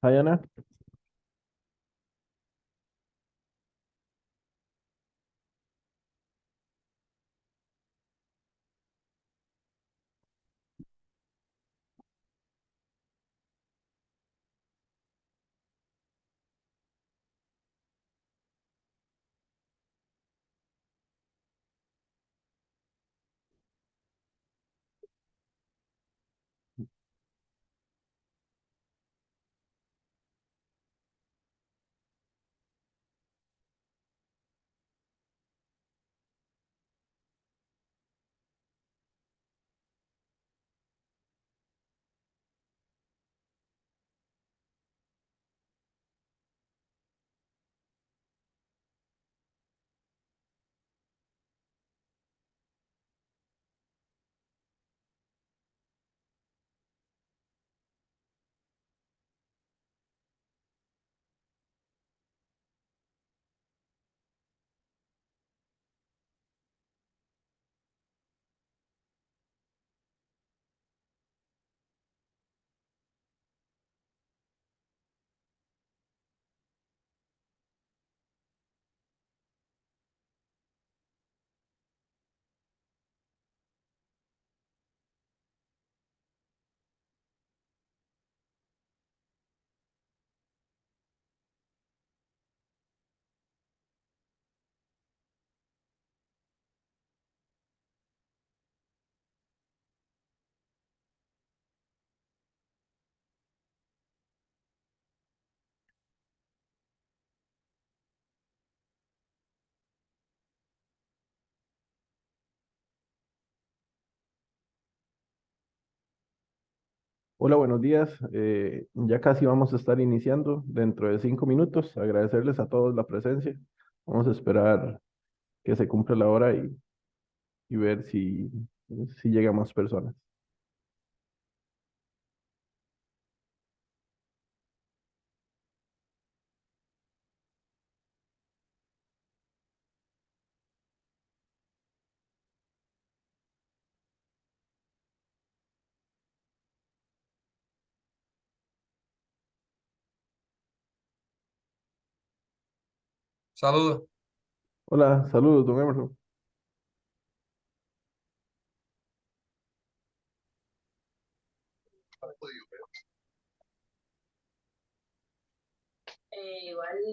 Hi, Ana. Hola, buenos días. Ya casi vamos a estar iniciando dentro de 5 minutos. Agradecerles a todos la presencia. Vamos a esperar que se cumpla la hora y ver si llegan más personas. Saludos. Hola, saludos, don Emerson.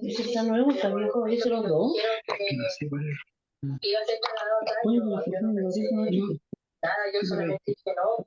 Ese está nuevo, está viejo, ahí se lo dio. Oye, pero ¿por qué no lo dijo? No dijo. Nada, yo solamente dije no.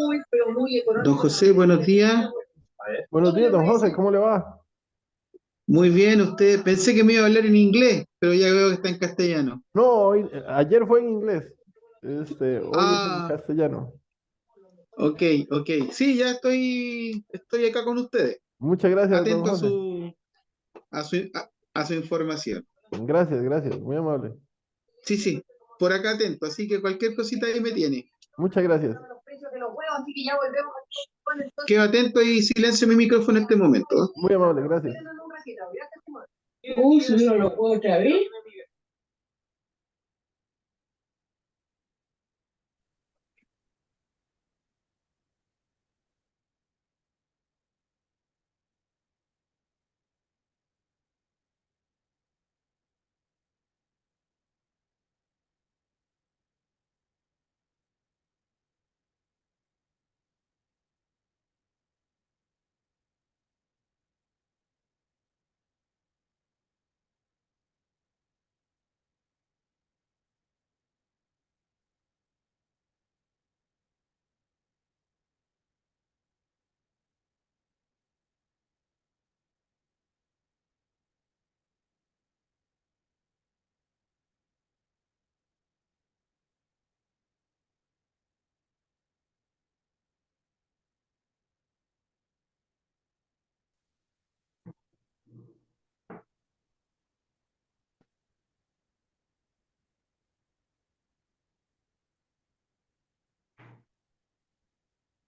muy, pero muy económico. Don José, buenos días. Buenos días, don José, ¿cómo le va? Muy bien, usted. Pensé que me iba a hablar en inglés, pero ya veo que está en castellano. No, ayer fue en inglés, hoy es en Ah, castellano. ok, ok. Sí, ya estoy acá con ustedes. Muchas gracias, don Atento a José. a su información. Gracias, gracias, muy amable. Sí, sí, por acá atento. Así que cualquier cosita ahí me tiene. Muchas gracias. Los precios de los huevos, así que ya volvemos con el Quedo atento y silencio mi micrófono en este momento. Muy amable, gracias. subieron los huevos otra vez.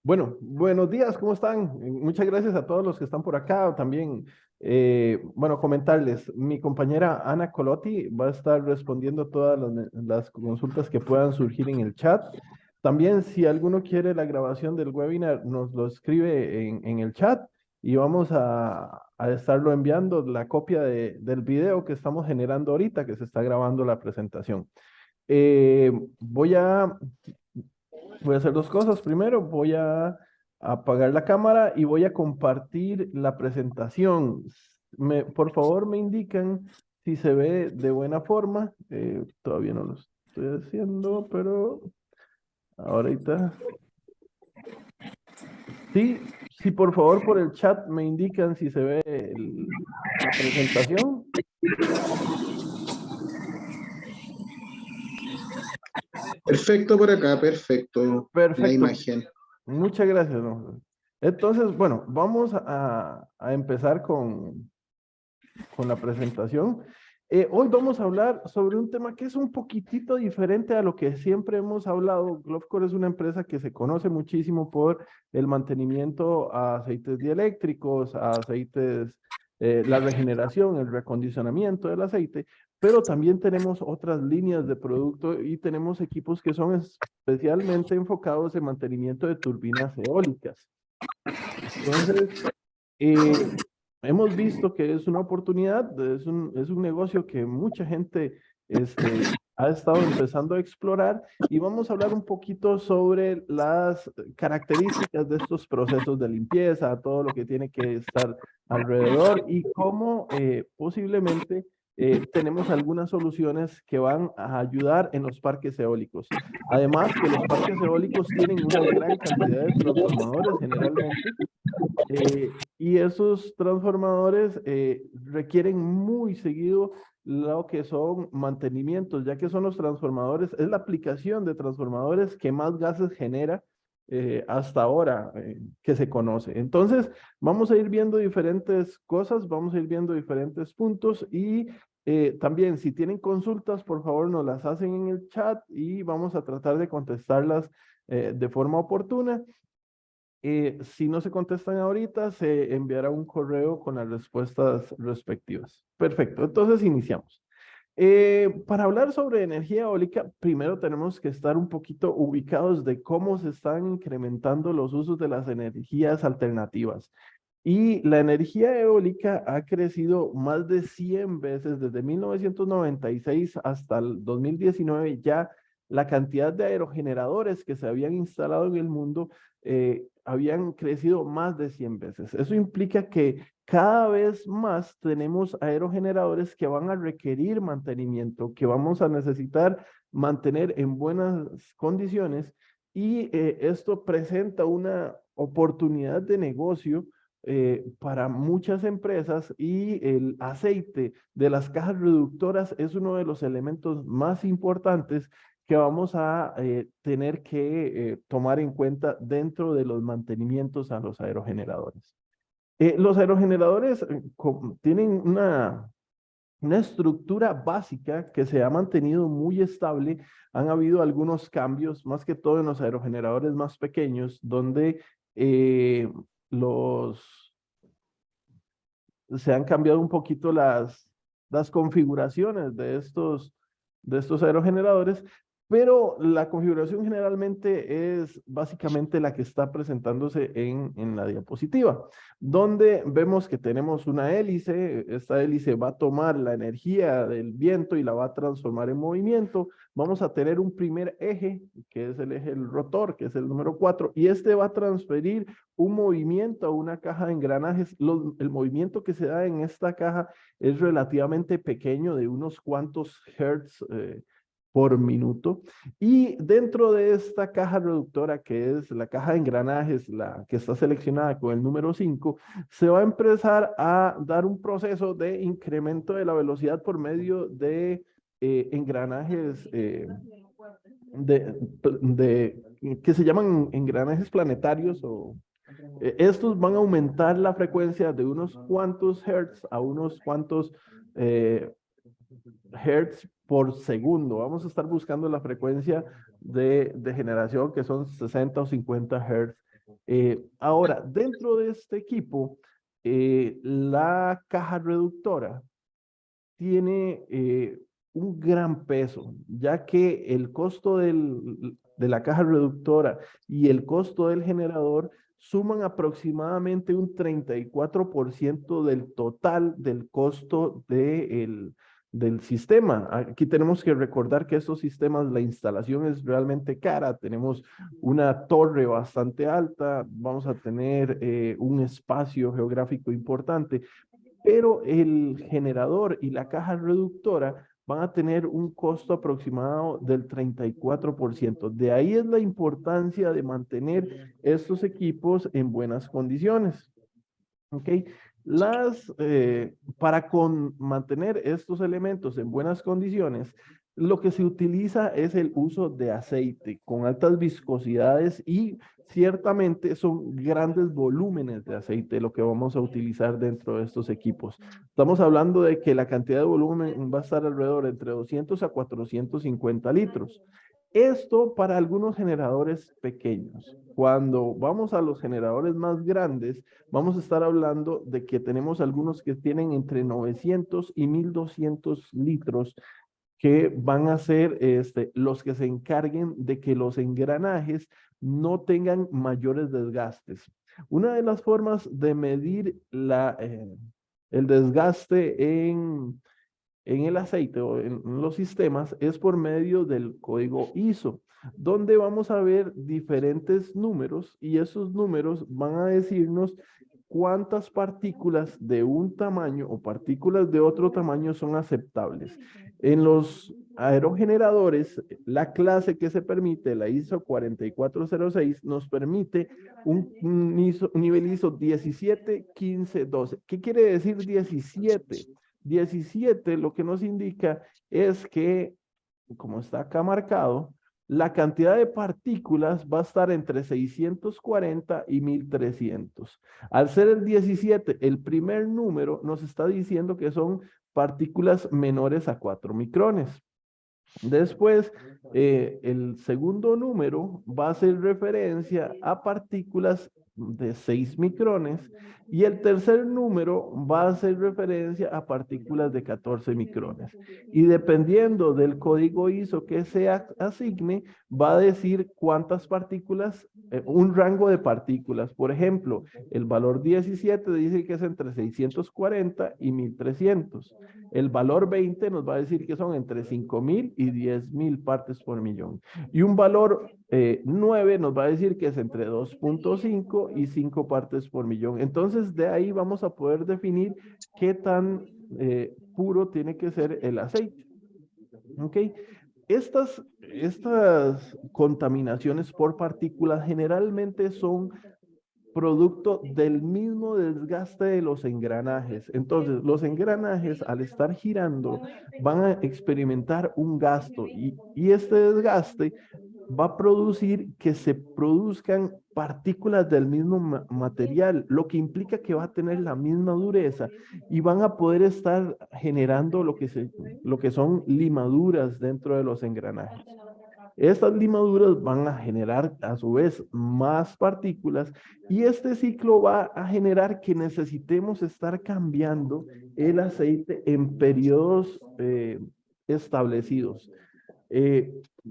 Bueno, buenos días, ¿cómo están? Muchas gracias a todos los que están por acá. También, bueno, comentarles, mi compañera Ana Colotti va a estar respondiendo todas las consultas que puedan surgir en el chat. También, si alguno quiere la grabación del webinar, nos lo escribe en el chat y vamos a estarlo enviando la copia del video que estamos generando ahorita, que se está grabando la presentación. Eh, voy a Voy a hacer dos cosas. Primero, voy a apagar la cámara y voy a compartir la presentación. Por favor, me indican si se ve de buena forma. Todavía no lo estoy haciendo, pero ahorita. Sí, sí, por favor, por el chat me indican si se ve la presentación. Perfecto por acá, perfecto. La Perfecto. imagen. Muchas gracias, don. Entonces, bueno, vamos a empezar con la presentación. Hoy vamos a hablar sobre un tema que es un poquitito diferente a lo que siempre hemos hablado. Globcore es una empresa que se conoce muchísimo por el mantenimiento a aceites dieléctricos, a aceites, la regeneración, el reacondicionamiento del aceite, pero también tenemos otras líneas de producto y tenemos equipos que son especialmente enfocados en mantenimiento de turbinas eólicas. Entonces, hemos visto que es una oportunidad, es un negocio que mucha gente ha estado empezando a explorar y vamos a hablar un poquito sobre las características de estos procesos de limpieza, todo lo que tiene que estar alrededor y cómo posiblemente tenemos algunas soluciones que van a ayudar en los parques eólicos. Además que los parques eólicos tienen una gran cantidad de transformadores generalmente y esos transformadores requieren muy seguido lo que son mantenimientos, ya que son los transformadores, es la aplicación de transformadores que más gases genera hasta ahora que se conoce. Entonces, vamos a ir viendo diferentes cosas, vamos a ir viendo diferentes puntos y también si tienen consultas, por favor nos las hacen en el chat y vamos a tratar de contestarlas de forma oportuna. Si no se contestan ahorita, se enviará un correo con las respuestas respectivas. Perfecto, entonces iniciamos. Para hablar sobre energía eólica, primero tenemos que estar un poquito ubicados de cómo se están incrementando los usos de las energías alternativas. Y la energía eólica ha crecido más de 100 veces desde 1996 hasta el 2019. Ya la cantidad de aerogeneradores que se habían instalado en el mundo habían crecido más de 100 veces. Eso implica que cada vez más tenemos aerogeneradores que van a requerir mantenimiento, que vamos a necesitar mantener en buenas condiciones y esto presenta una oportunidad de negocio para muchas empresas, y el aceite de las cajas reductoras es uno de los elementos más importantes que vamos a tener que tomar en cuenta dentro de los mantenimientos a los aerogeneradores. Los aerogeneradores tienen una estructura básica que se ha mantenido muy estable. Han habido algunos cambios, más que todo en los aerogeneradores más pequeños, donde se han cambiado un poquito las configuraciones de estos aerogeneradores, pero la configuración generalmente es básicamente la que está presentándose en la diapositiva, donde vemos que tenemos una hélice. Esta hélice va a tomar la energía del viento y la va a transformar en movimiento. Vamos a tener un primer eje, que es el eje del rotor, que es el número 4, y este va a transferir un movimiento a una caja de engranajes. El movimiento que se da en esta caja es relativamente pequeño, de unos cuantos hertz por minuto. Y dentro de esta caja reductora, que es la caja de engranajes, la que está seleccionada con el número 5, se va a empezar a dar un proceso de incremento de la velocidad por medio de engranajes que se llaman engranajes planetarios, o estos van a aumentar la frecuencia de unos cuantos hertz a unos cuantos hertz por segundo. Vamos a estar buscando la frecuencia de generación, que son 60 o 50 hertz. Ahora, dentro de este equipo, la caja reductora tiene un gran peso, ya que el costo de la caja reductora y el costo del generador suman aproximadamente un 34% del total del costo del sistema. Aquí tenemos que recordar que estos sistemas, la instalación es realmente cara. Tenemos una torre bastante alta, vamos a tener un espacio geográfico importante, pero el generador y la caja reductora van a tener un costo aproximado del 34%. De ahí es la importancia de mantener estos equipos en buenas condiciones. ¿Ok? Para mantener estos elementos en buenas condiciones, lo que se utiliza es el uso de aceite con altas viscosidades, y ciertamente son grandes volúmenes de aceite lo que vamos a utilizar dentro de estos equipos. Estamos hablando de que la cantidad de volumen va a estar alrededor entre 200 a 450 litros. Esto para algunos generadores pequeños. Cuando vamos a los generadores más grandes, vamos a estar hablando de que tenemos algunos que tienen entre 900 y 1200 litros, que van a ser los que se encarguen de que los engranajes no tengan mayores desgastes. Una de las formas de medir el desgaste en el aceite o en los sistemas es por medio del código ISO, donde vamos a ver diferentes números, y esos números van a decirnos cuántas partículas de un tamaño o partículas de otro tamaño son aceptables. En los aerogeneradores, la clase que se permite, la ISO 4406, nos permite un nivel ISO 17, 15, 12. ¿Qué quiere decir 17? 17 lo que nos indica es que, como está acá marcado, la cantidad de partículas va a estar entre 640 y 1300. Al ser el 17, el primer número nos está diciendo que son partículas menores a 4 micrones. Después, el segundo número va a hacer referencia a partículas de 6 micrones, y el tercer número va a hacer referencia a partículas de 14 micrones. Y dependiendo del código ISO que se asigne, va a decir cuántas partículas, un rango de partículas. Por ejemplo, el valor 17 dice que es entre 640 y 1300. El valor 20 nos va a decir que son entre 5000 y 10,000 partes por millón. Y un valor 9 nos va a decir que es entre 2.5 y 5 partes por millón. Entonces, de ahí vamos a poder definir qué tan puro tiene que ser el aceite. ¿Ok? Estas contaminaciones por partículas generalmente son producto del mismo desgaste de los engranajes. Entonces, los engranajes al estar girando van a experimentar un gasto y este desgaste va a producir que se produzcan partículas del mismo material, lo que implica que va a tener la misma dureza y van a poder estar generando lo que son limaduras dentro de los engranajes. Estas limaduras van a generar a su vez más partículas y este ciclo va a generar que necesitemos estar cambiando el aceite en periodos establecidos.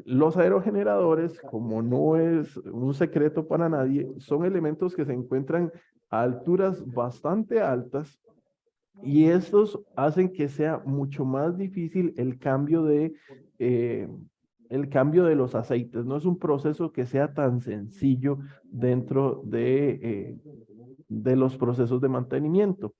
Los aerogeneradores, como no es un secreto para nadie, son elementos que se encuentran a alturas bastante altas y estos hacen que sea mucho más difícil el cambio de los aceites. No es un proceso que sea tan sencillo dentro de los procesos de mantenimiento.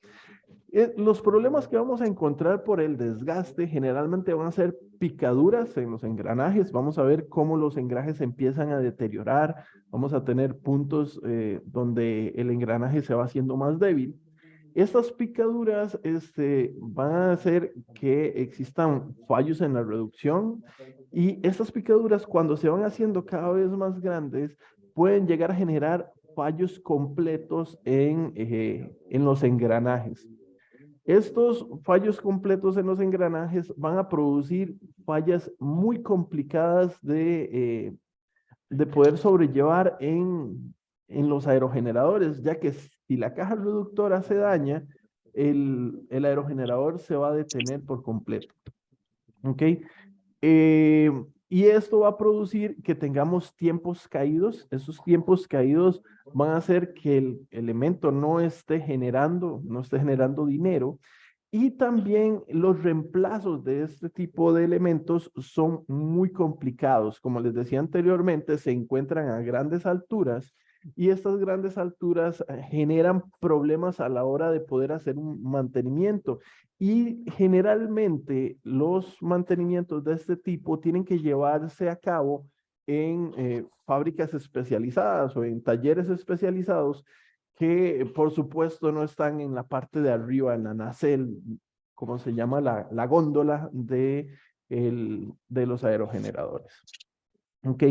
Los problemas que vamos a encontrar por el desgaste generalmente van a ser picaduras en los engranajes. Vamos a ver cómo los engranajes empiezan a deteriorar. Vamos a tener puntos donde el engranaje se va haciendo más débil. Estas picaduras van a hacer que existan fallos en la reducción y estas picaduras cuando se van haciendo cada vez más grandes pueden llegar a generar fallos completos en los engranajes. Estos fallos completos en los engranajes van a producir fallas muy complicadas de poder sobrellevar en los aerogeneradores, ya que si la caja reductora se daña, el aerogenerador se va a detener por completo. ¿Ok? Y esto va a producir que tengamos tiempos caídos. Esos tiempos caídos van a hacer que el elemento no esté generando dinero. Y también los reemplazos de este tipo de elementos son muy complicados. Como les decía anteriormente, se encuentran a grandes alturas y estas grandes alturas generan problemas a la hora de poder hacer un mantenimiento. Y generalmente los mantenimientos de este tipo tienen que llevarse a cabo en fábricas especializadas o en talleres especializados que por supuesto no están en la parte de arriba, en la nacelle, como se llama la góndola de los aerogeneradores. Ok,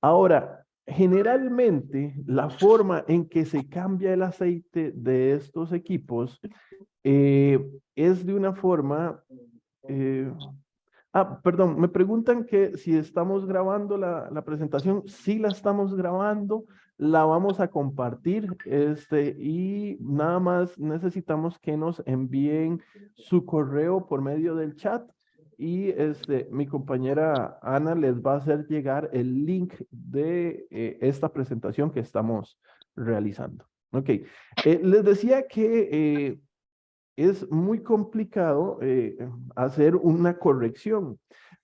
ahora, generalmente la forma en que se cambia el aceite de estos equipos es de una forma... perdón, me preguntan que si estamos grabando la presentación. Sí la estamos grabando, la vamos a compartir y nada más necesitamos que nos envíen su correo por medio del chat y mi compañera Ana les va a hacer llegar el link de esta presentación que estamos realizando. Ok, les decía que es muy complicado hacer una corrección.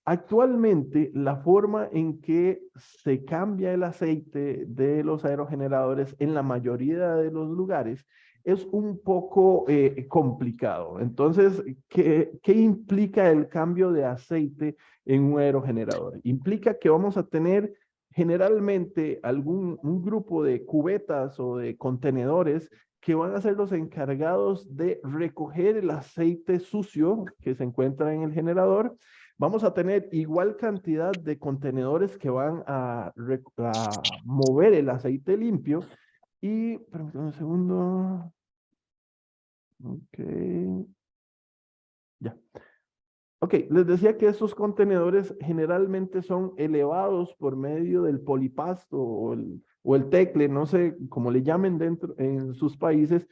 Actualmente, la forma en que se cambia el aceite de los aerogeneradores en la mayoría de los lugares es un poco complicado. Entonces, ¿qué implica el cambio de aceite en un aerogenerador? Implica que vamos a tener generalmente un grupo de cubetas o de contenedores que van a ser los encargados de recoger el aceite sucio que se encuentra en el generador. Vamos a tener igual cantidad de contenedores que van a mover el aceite limpio. Y, permítanme un segundo. Ok. Ya. Ok, les decía que estos contenedores generalmente son elevados por medio del polipasto o el tecle, no sé cómo le llamen dentro en sus países,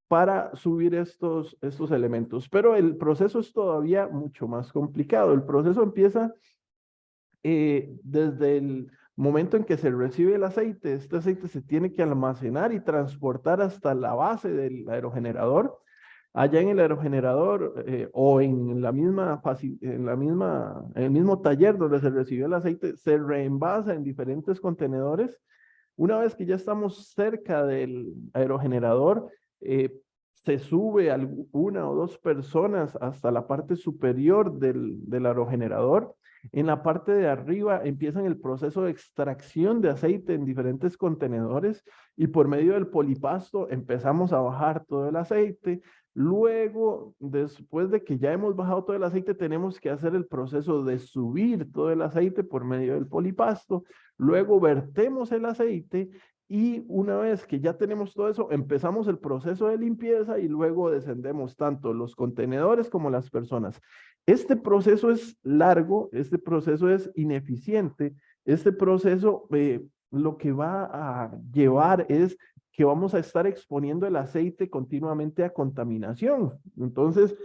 para subir estos elementos. Pero el proceso es todavía mucho más complicado. El proceso empieza desde el momento en que se recibe el aceite. Este aceite se tiene que almacenar y transportar hasta la base del aerogenerador. Allá en el aerogenerador o en el mismo taller donde se recibió el aceite, se reenvasa en diferentes contenedores. Una vez que ya estamos cerca del aerogenerador, se sube una o dos personas hasta la parte superior del aerogenerador. En la parte de arriba empiezan el proceso de extracción de aceite en diferentes contenedores y por medio del polipasto empezamos a bajar todo el aceite. Luego, después de que ya hemos bajado todo el aceite, tenemos que hacer el proceso de subir todo el aceite por medio del polipasto. Luego vertemos el aceite y una vez que ya tenemos todo eso, empezamos el proceso de limpieza y luego descendemos tanto los contenedores como las personas. Este proceso es largo, este proceso es ineficiente, este proceso lo que va a llevar es que vamos a estar exponiendo el aceite continuamente a contaminación. Entonces,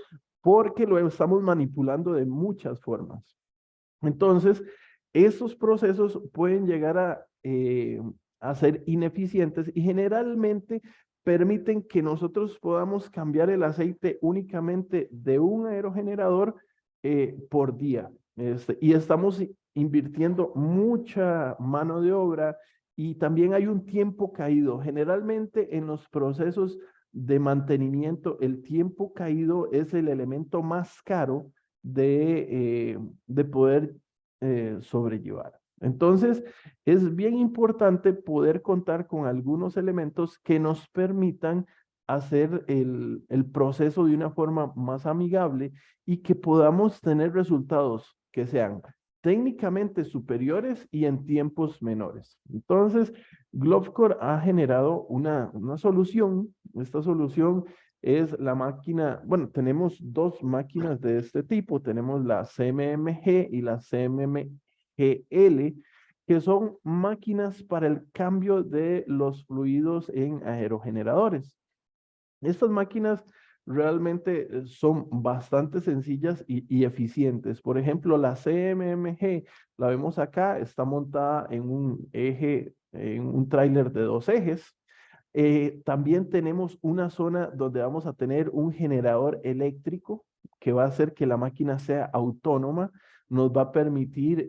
porque lo estamos manipulando de muchas formas. Entonces, estos procesos pueden llegar a ser ineficientes y generalmente permiten que nosotros podamos cambiar el aceite únicamente de un aerogenerador por día. Y estamos invirtiendo mucha mano de obra y también hay un tiempo caído. Generalmente en los procesos de mantenimiento, el tiempo caído es el elemento más caro de poder sobrellevar. Entonces, es bien importante poder contar con algunos elementos que nos permitan hacer el proceso de una forma más amigable y que podamos tener resultados que sean técnicamente superiores y en tiempos menores. Entonces, Glovecor ha generado una solución. Esta solución es la máquina, bueno, tenemos dos máquinas de este tipo, tenemos la CMMG y la CMMGL, que son máquinas para el cambio de los fluidos en aerogeneradores. Estas máquinas realmente son bastante sencillas y eficientes. Por ejemplo, la CMMG, la vemos acá, está montada en un eje, en un tráiler de 2 ejes. También tenemos una zona donde vamos a tener un generador eléctrico que va a hacer que la máquina sea autónoma, nos va a permitir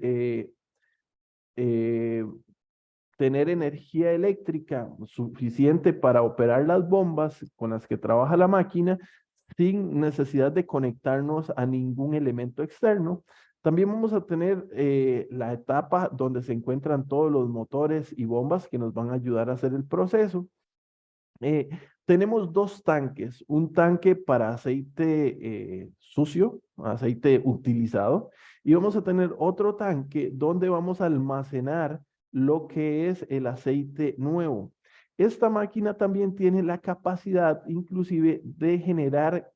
tener energía eléctrica suficiente para operar las bombas con las que trabaja la máquina sin necesidad de conectarnos a ningún elemento externo. También vamos a tener la etapa donde se encuentran todos los motores y bombas que nos van a ayudar a hacer el proceso. Tenemos 2 tanques, un tanque para aceite sucio, aceite utilizado, y vamos a tener otro tanque donde vamos a almacenar lo que es el aceite nuevo. Esta máquina también tiene la capacidad inclusive de generar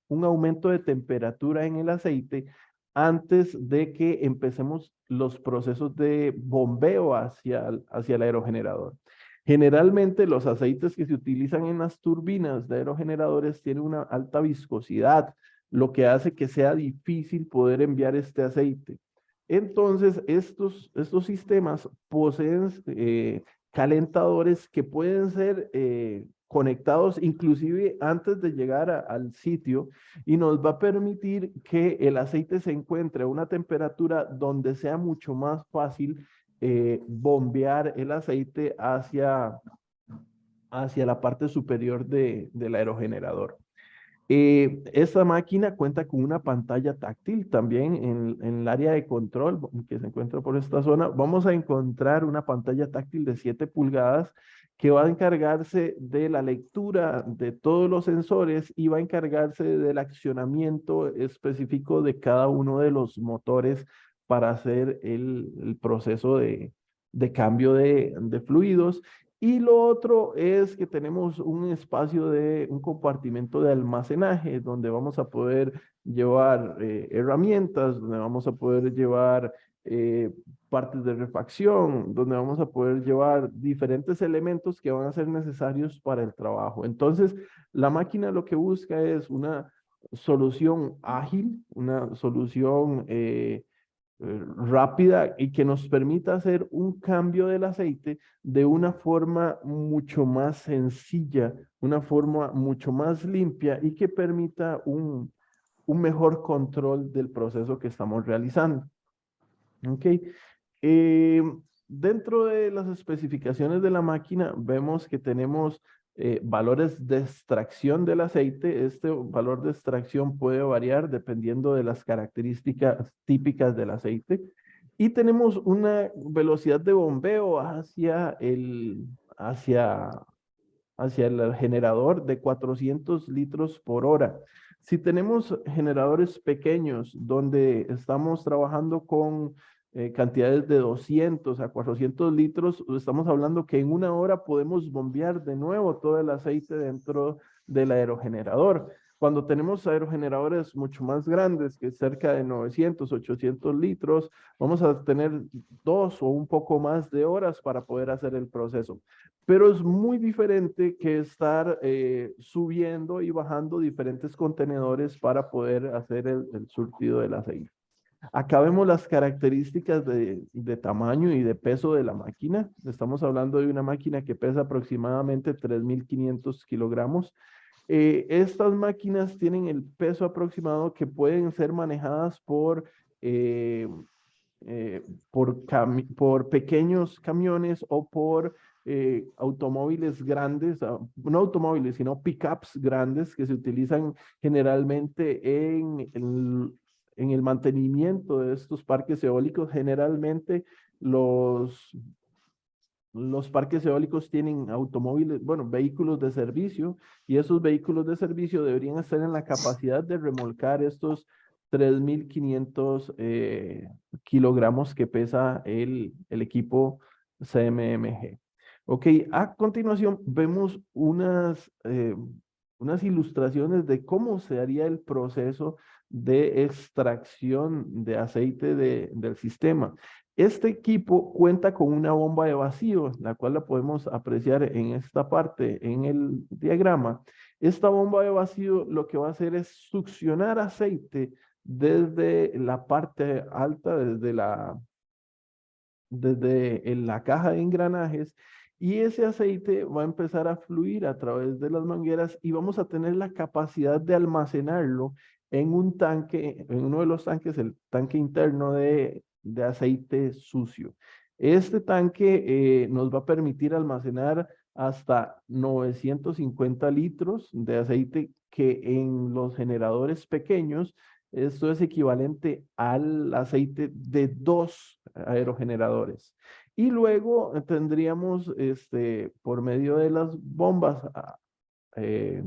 un aumento de temperatura en el aceite antes de que empecemos los procesos de bombeo hacia el aerogenerador. Generalmente los aceites que se utilizan en las turbinas de aerogeneradores tienen una alta viscosidad, lo que hace que sea difícil poder enviar este aceite. Entonces, estos sistemas poseen calentadores que pueden ser conectados inclusive antes de llegar al sitio y nos va a permitir que el aceite se encuentre a una temperatura donde sea mucho más fácil bombear el aceite hacia la parte superior del aerogenerador. Esta máquina cuenta con una pantalla táctil también en el área de control que se encuentra por esta zona. Vamos a encontrar una pantalla táctil de 7 pulgadas que va a encargarse de la lectura de todos los sensores y va a encargarse del accionamiento específico de cada uno de los motores para hacer el proceso de cambio de fluidos. Y lo otro es que tenemos un espacio un compartimento de almacenaje donde vamos a poder llevar herramientas, donde vamos a poder llevar partes de refacción, donde vamos a poder llevar diferentes elementos que van a ser necesarios para el trabajo. Entonces, la máquina lo que busca es una solución ágil, una solución rápida y que nos permita hacer un cambio del aceite de una forma mucho más sencilla, una forma mucho más limpia y que permita un mejor control del proceso que estamos realizando. ¿Ok? Dentro de las especificaciones de la máquina vemos que tenemos valores de extracción del aceite. Este valor de extracción puede variar dependiendo de las características típicas del aceite. Y tenemos una velocidad de bombeo hacia el generador de 400 litros por hora. Si tenemos generadores pequeños donde estamos trabajando con cantidades de 200 a 400 litros, estamos hablando que en una hora podemos bombear de nuevo todo el aceite dentro del aerogenerador. Cuando tenemos aerogeneradores mucho más grandes, que cerca de 900, 800 litros, vamos a tener 2 o un poco más de horas para poder hacer el proceso. Pero es muy diferente que estar subiendo y bajando diferentes contenedores para poder hacer el surtido del aceite. Acá vemos las características de tamaño y de peso de la máquina. Estamos hablando de una máquina que pesa aproximadamente 3.500 kilogramos. Estas máquinas tienen el peso aproximado que pueden ser manejadas por pequeños camiones o por automóviles grandes, no automóviles, sino pickups grandes que se utilizan generalmente en el mantenimiento de estos parques eólicos. Generalmente los parques eólicos tienen automóviles, bueno, vehículos de servicio, y esos vehículos de servicio deberían estar en la capacidad de remolcar estos 3.500 kilogramos que pesa el equipo CMMG. Ok, a continuación vemos unas ilustraciones de cómo se haría el proceso de extracción de aceite del sistema. Este equipo cuenta con una bomba de vacío, la cual la podemos apreciar en esta parte, en el diagrama. Esta bomba de vacío lo que va a hacer es succionar aceite desde la parte alta, desde la caja de engranajes, y ese aceite va a empezar a fluir a través de las mangueras y vamos a tener la capacidad de almacenarlo en un tanque, en uno de los tanques, el tanque interno de aceite sucio. Este tanque nos va a permitir almacenar hasta 950 litros de aceite, que en los generadores pequeños esto es equivalente al aceite de 2 aerogeneradores. Y luego tendríamos, por medio de las bombas que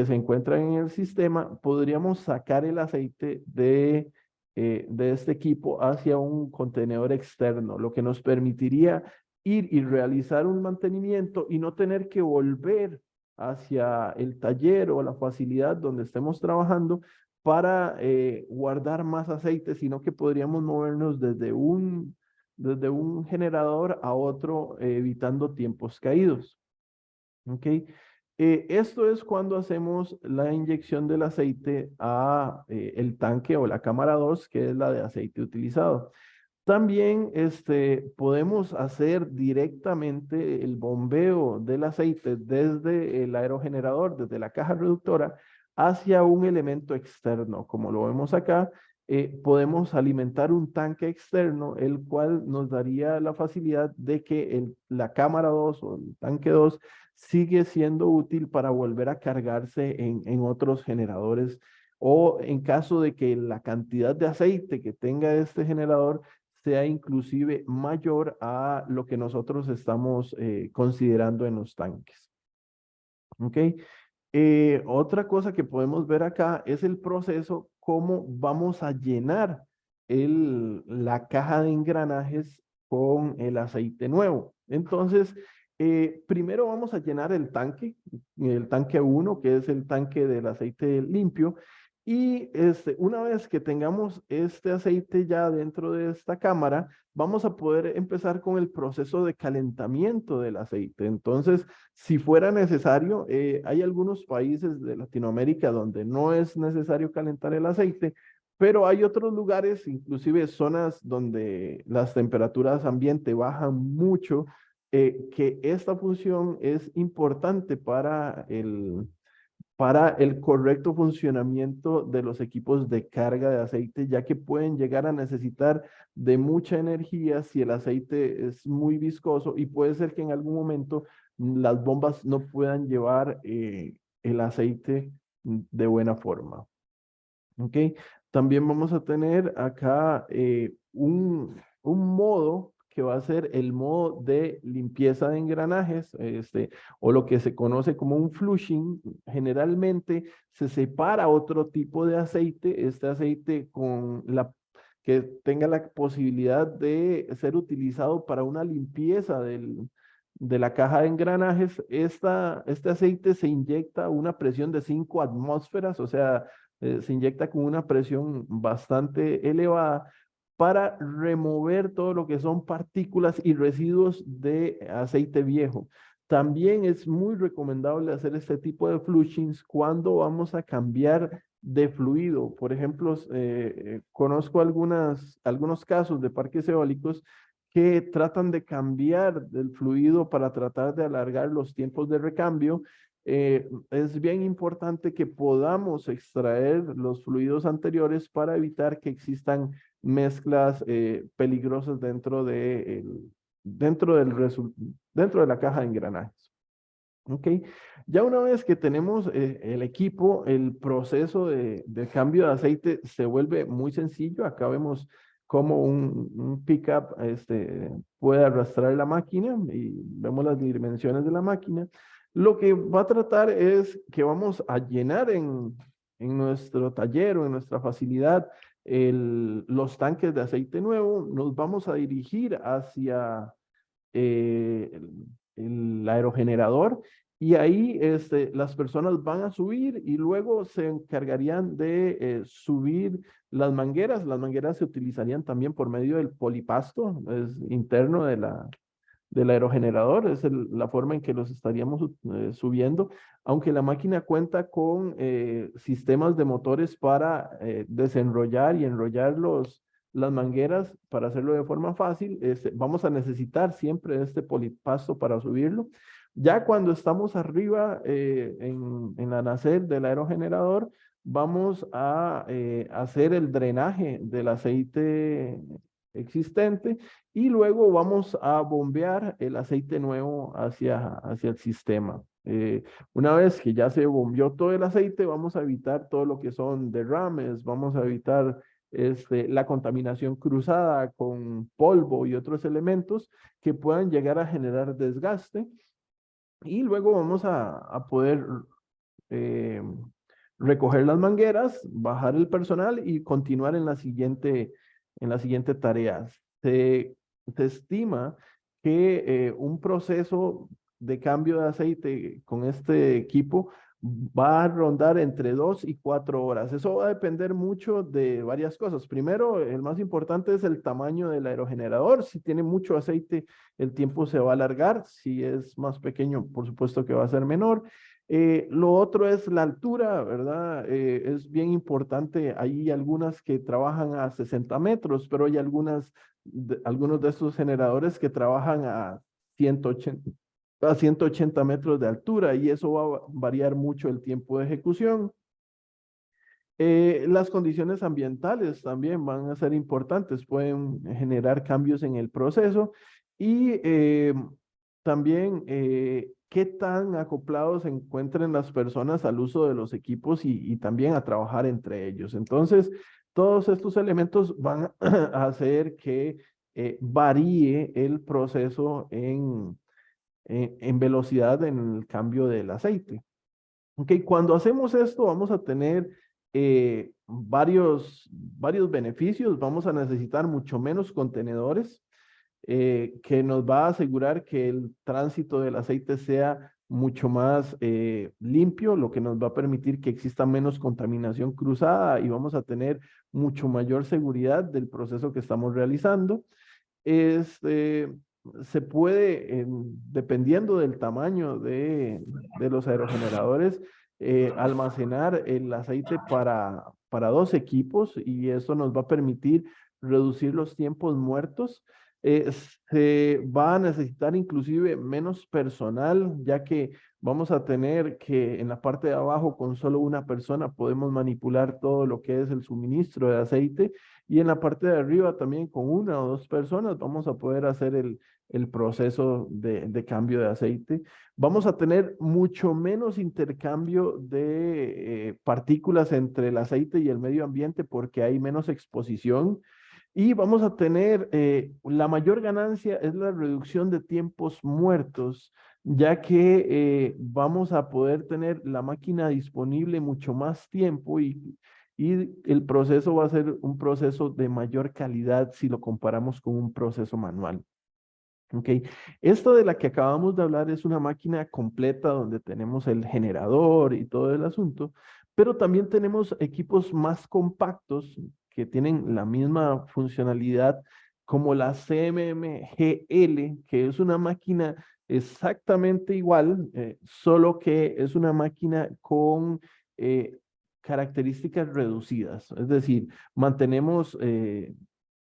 se encuentran en el sistema, podríamos sacar el aceite de este equipo hacia un contenedor externo, lo que nos permitiría ir y realizar un mantenimiento y no tener que volver hacia el taller o la facilidad donde estemos trabajando para guardar más aceite, sino que podríamos movernos desde un generador a otro, evitando tiempos caídos. ¿Ok? Esto es cuando hacemos la inyección del aceite a el tanque o la cámara 2, que es la de aceite utilizado. También podemos hacer directamente el bombeo del aceite desde el aerogenerador, desde la caja reductora, hacia un elemento externo. Como lo vemos acá, podemos alimentar un tanque externo, el cual nos daría la facilidad de que la cámara 2 o el tanque 2 sigue siendo útil para volver a cargarse en otros generadores, o en caso de que la cantidad de aceite que tenga este generador sea inclusive mayor a lo que nosotros estamos considerando en los tanques. ¿Ok? Otra cosa que podemos ver acá es el proceso, cómo vamos a llenar la caja de engranajes con el aceite nuevo. Entonces, primero vamos a llenar el tanque 1, que es el tanque del aceite limpio. Y una vez que tengamos este aceite ya dentro de esta cámara, vamos a poder empezar con el proceso de calentamiento del aceite. Entonces, si fuera necesario, hay algunos países de Latinoamérica donde no es necesario calentar el aceite, pero hay otros lugares, inclusive zonas donde las temperaturas ambiente bajan mucho, que esta función es importante para el correcto funcionamiento de los equipos de carga de aceite, ya que pueden llegar a necesitar de mucha energía si el aceite es muy viscoso, y puede ser que en algún momento las bombas no puedan llevar el aceite de buena forma. ¿Ok? También vamos a tener acá un modo que va a ser el modo de limpieza de engranajes, o lo que se conoce como un flushing. Generalmente se separa otro tipo de aceite, este aceite que tenga la posibilidad de ser utilizado para una limpieza de la caja de engranajes. Este aceite se inyecta a una presión de 5 atmósferas, o sea, se inyecta con una presión bastante elevada para remover todo lo que son partículas y residuos de aceite viejo. También es muy recomendable hacer este tipo de flushings cuando vamos a cambiar de fluido. Por ejemplo, conozco algunos casos de parques eólicos que tratan de cambiar del fluido para tratar de alargar los tiempos de recambio. Es bien importante que podamos extraer los fluidos anteriores para evitar que existan mezclas peligrosas dentro de la caja de engranajes. ¿Ok? Ya una vez que tenemos el equipo, el proceso de cambio de aceite se vuelve muy sencillo. Acá vemos cómo un pickup puede arrastrar la máquina y vemos las dimensiones de la máquina. Lo que va a tratar es que vamos a llenar en nuestro taller o en nuestra facilidad los tanques de aceite nuevo. Nos vamos a dirigir hacia el aerogenerador, y ahí las personas van a subir y luego se encargarían de subir las mangueras. Las mangueras se utilizarían también por medio del polipasto, es interno del aerogenerador, es la forma en que los estaríamos subiendo, aunque la máquina cuenta con sistemas de motores para desenrollar y enrollar las mangueras para hacerlo de forma fácil. Vamos a necesitar siempre este polipasto para subirlo. Ya cuando estamos arriba en la nacelle del aerogenerador, vamos a hacer el drenaje del aceite existente, y luego vamos a bombear el aceite nuevo hacia el sistema. Una vez que ya se bombeó todo el aceite, vamos a evitar todo lo que son derrames, vamos a evitar la contaminación cruzada con polvo y otros elementos que puedan llegar a generar desgaste, y luego vamos a poder eh, recoger las mangueras, bajar el personal y continuar en la siguiente tarea. Se estima que un proceso de cambio de aceite con este equipo va a rondar entre 2 y 4 horas. Eso va a depender mucho de varias cosas. Primero, el más importante es el tamaño del aerogenerador. Si tiene mucho aceite, el tiempo se va a alargar. Si es más pequeño, por supuesto que va a ser menor. Lo otro es la altura, ¿verdad? Es bien importante. Hay algunas que trabajan a 60 metros, pero hay algunos de estos generadores que trabajan a 180 metros de altura, y eso va a variar mucho el tiempo de ejecución. Las condiciones ambientales también van a ser importantes, pueden generar cambios en el proceso, y también qué tan acoplados se encuentren las personas al uso de los equipos y también a trabajar entre ellos. Entonces, todos estos elementos van a hacer que varíe el proceso en velocidad en el cambio del aceite. Ok, cuando hacemos esto vamos a tener varios beneficios. Vamos a necesitar mucho menos contenedores, que nos va a asegurar que el tránsito del aceite sea mucho más limpio, lo que nos va a permitir que exista menos contaminación cruzada, y vamos a tener mucho mayor seguridad del proceso que estamos realizando. Se puede, dependiendo del tamaño de los aerogeneradores, almacenar el aceite para 2 equipos, y eso nos va a permitir reducir los tiempos muertos. Se va a necesitar inclusive menos personal, ya que vamos a tener que en la parte de abajo con solo una persona podemos manipular todo lo que es el suministro de aceite, y en la parte de arriba también con una o dos personas vamos a poder hacer el proceso de cambio de aceite. Vamos a tener mucho menos intercambio de partículas entre el aceite y el medio ambiente porque hay menos exposición. Y vamos a tener, la mayor ganancia es la reducción de tiempos muertos, ya que vamos a poder tener la máquina disponible mucho más tiempo y el proceso va a ser un proceso de mayor calidad si lo comparamos con un proceso manual. Ok, esto de la que acabamos de hablar es una máquina completa donde tenemos el generador y todo el asunto, pero también tenemos equipos más compactos que tienen la misma funcionalidad como la CMMGL, que es una máquina exactamente igual, solo que es una máquina con características reducidas. Es decir, mantenemos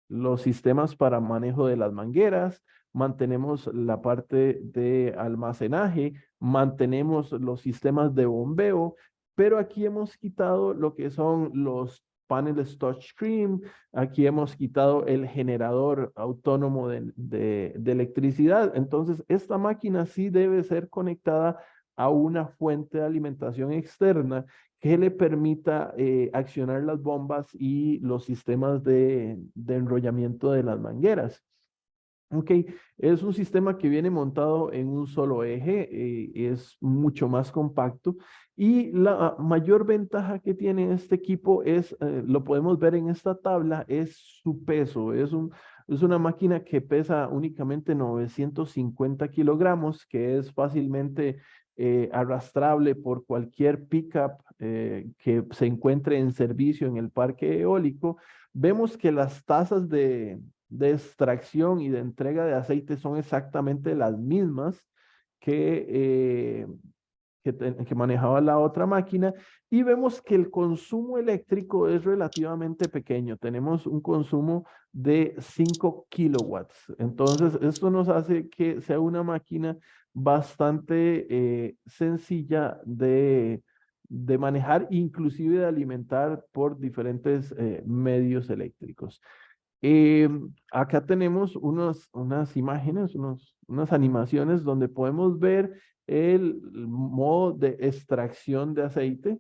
los sistemas para manejo de las mangueras, mantenemos la parte de almacenaje, mantenemos los sistemas de bombeo, pero aquí hemos quitado lo que son los paneles touchscreen, aquí hemos quitado el generador autónomo de electricidad. Entonces, esta máquina sí debe ser conectada a una fuente de alimentación externa que le permita accionar las bombas y los sistemas de enrollamiento de las mangueras. Ok, es un sistema que viene montado en un solo eje, es mucho más compacto y la mayor ventaja que tiene este equipo es, lo podemos ver en esta tabla, es su peso. Es una máquina que pesa únicamente 950 kilogramos, que es fácilmente arrastrable por cualquier pickup que se encuentre en servicio en el parque eólico. Vemos que las tasas de extracción y de entrega de aceite son exactamente las mismas que, que manejaba la otra máquina y vemos que el consumo eléctrico es relativamente pequeño. Tenemos un consumo de 5 kilowatts. Entonces, esto nos hace que sea una máquina bastante sencilla de manejar, inclusive de alimentar por diferentes medios eléctricos. Acá tenemos unas imágenes, unas animaciones donde podemos ver el modo de extracción de aceite.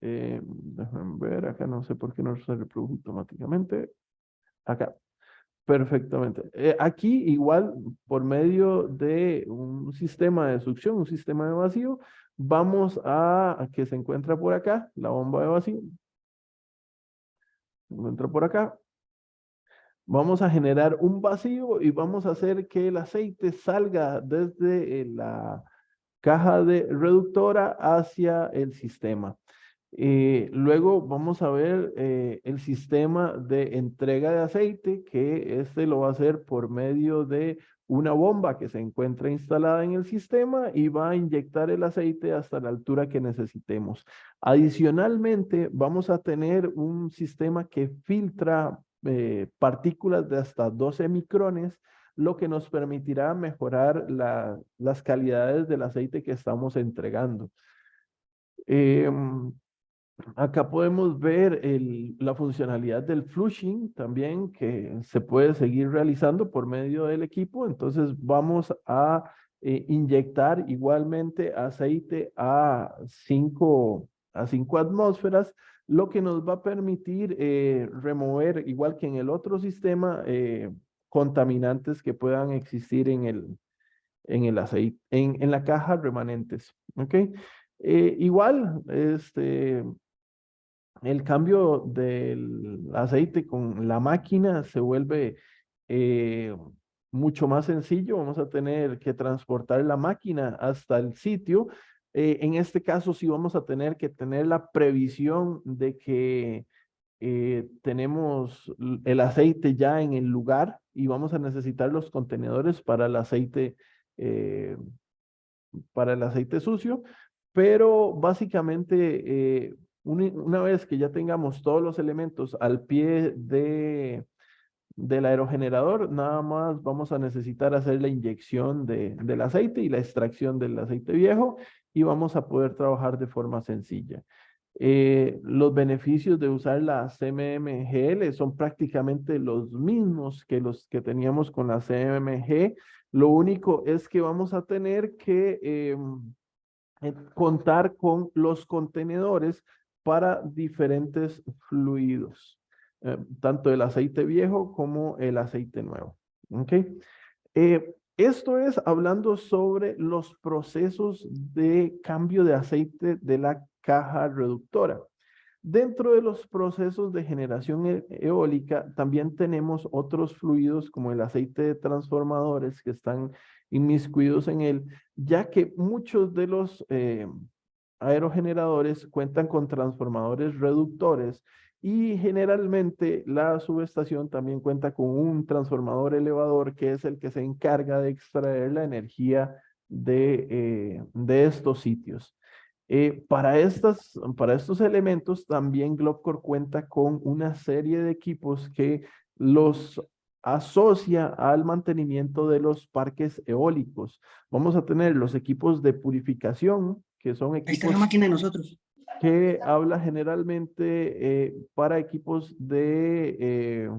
Déjenme ver, acá no sé por qué no se reproduce automáticamente. Acá, perfectamente. Aquí igual, por medio de un sistema de succión, un sistema de vacío, vamos a que se encuentra por acá, la bomba de vacío. Se encuentra por acá. Vamos a generar un vacío y vamos a hacer que el aceite salga desde la caja de reductora hacia el sistema. Luego vamos a ver el sistema de entrega de aceite, que este lo va a hacer por medio de una bomba que se encuentra instalada en el sistema y va a inyectar el aceite hasta la altura que necesitemos. Adicionalmente, vamos a tener un sistema que filtra partículas de hasta 12 micrones, lo que nos permitirá mejorar las calidades del aceite que estamos entregando. Acá podemos ver la funcionalidad del flushing también que se puede seguir realizando por medio del equipo. Entonces vamos a inyectar igualmente aceite a 5 atmósferas, lo que nos va a permitir remover, igual que en el otro sistema, contaminantes que puedan existir en el aceite, en la caja remanentes. ¿Ok? Igual, el cambio del aceite con la máquina se vuelve mucho más sencillo. Vamos a tener que transportar la máquina hasta el sitio. En este caso sí vamos a tener que tener la previsión de que tenemos el aceite ya en el lugar y vamos a necesitar los contenedores para el aceite sucio, pero básicamente una vez que ya tengamos todos los elementos al pie del aerogenerador, nada más vamos a necesitar hacer la inyección del aceite y la extracción del aceite viejo y vamos a poder trabajar de forma sencilla. Los beneficios de usar la CMMGL son prácticamente los mismos que los que teníamos con la CMG. Lo único es que vamos a tener que contar con los contenedores para diferentes fluidos, tanto el aceite viejo como el aceite nuevo. ¿Ok? Esto es hablando sobre los procesos de cambio de aceite de la caja reductora. Dentro de los procesos de generación eólica también tenemos otros fluidos como el aceite de transformadores que están inmiscuidos en él, ya que muchos de los aerogeneradores cuentan con transformadores reductores y generalmente la subestación también cuenta con un transformador elevador que es el que se encarga de extraer la energía de estos sitios. Para estos elementos también Globcore cuenta con una serie de equipos que los asocia al mantenimiento de los parques eólicos. Vamos a tener los equipos de purificación, que son Ahí está la equipos máquina de nosotros. que habla generalmente para equipos de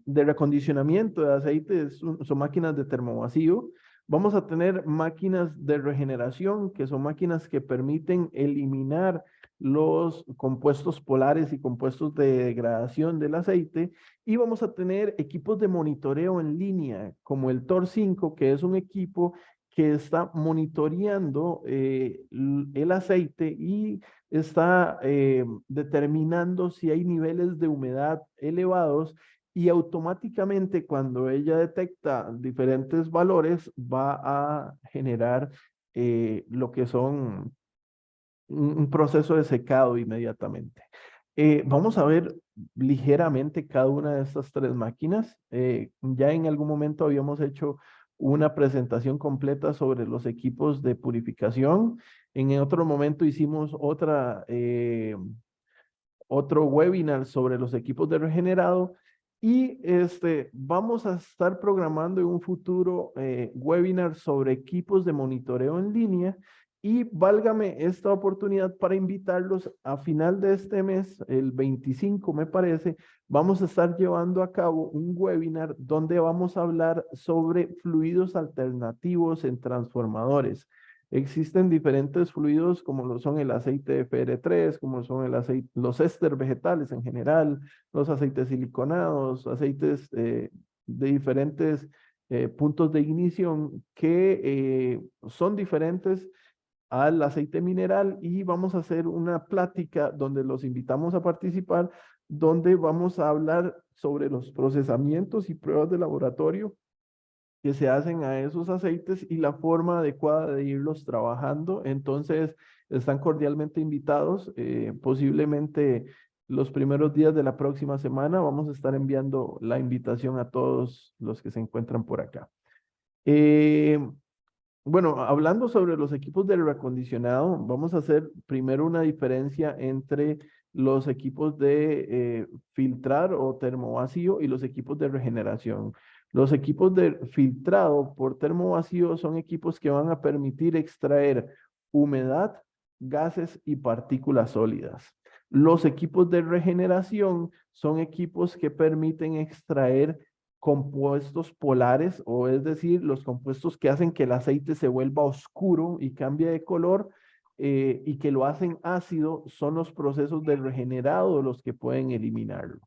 reacondicionamiento de aceites, son máquinas de termovacío. Vamos a tener máquinas de regeneración, que son máquinas que permiten eliminar los compuestos polares y compuestos de degradación del aceite. Y vamos a tener equipos de monitoreo en línea, como el TOR5, que es un equipo que está monitoreando el aceite y está determinando si hay niveles de humedad elevados, y automáticamente cuando ella detecta diferentes valores va a generar lo que son un proceso de secado inmediatamente. Vamos a ver ligeramente cada una de estas tres máquinas. Ya en algún momento habíamos hecho una presentación completa sobre los equipos de purificación. En otro momento hicimos otro webinar sobre los equipos de regenerado y vamos a estar programando en un futuro webinar sobre equipos de monitoreo en línea y válgame esta oportunidad para invitarlos a final de este mes, el 25 me parece, vamos a estar llevando a cabo un webinar donde vamos a hablar sobre fluidos alternativos en transformadores. Existen diferentes fluidos como lo son el aceite de FR3, como son los éster vegetales en general, los aceites siliconados, aceites de diferentes puntos de ignición que son diferentes al aceite mineral y vamos a hacer una plática donde los invitamos a participar, donde vamos a hablar sobre los procesamientos y pruebas de laboratorio que se hacen a esos aceites y la forma adecuada de irlos trabajando. Entonces, están cordialmente invitados. Posiblemente los primeros días de la próxima semana vamos a estar enviando la invitación a todos los que se encuentran por acá. Bueno, hablando sobre los equipos de reacondicionado, vamos a hacer primero una diferencia entre los equipos de filtrar o termovacío y los equipos de regeneración. Los equipos de filtrado por termovacío son equipos que van a permitir extraer humedad, gases y partículas sólidas. Los equipos de regeneración son equipos que permiten extraer compuestos polares, o es decir, los compuestos que hacen que el aceite se vuelva oscuro y cambie de color y que lo hacen ácido, son los procesos de regenerado los que pueden eliminarlo.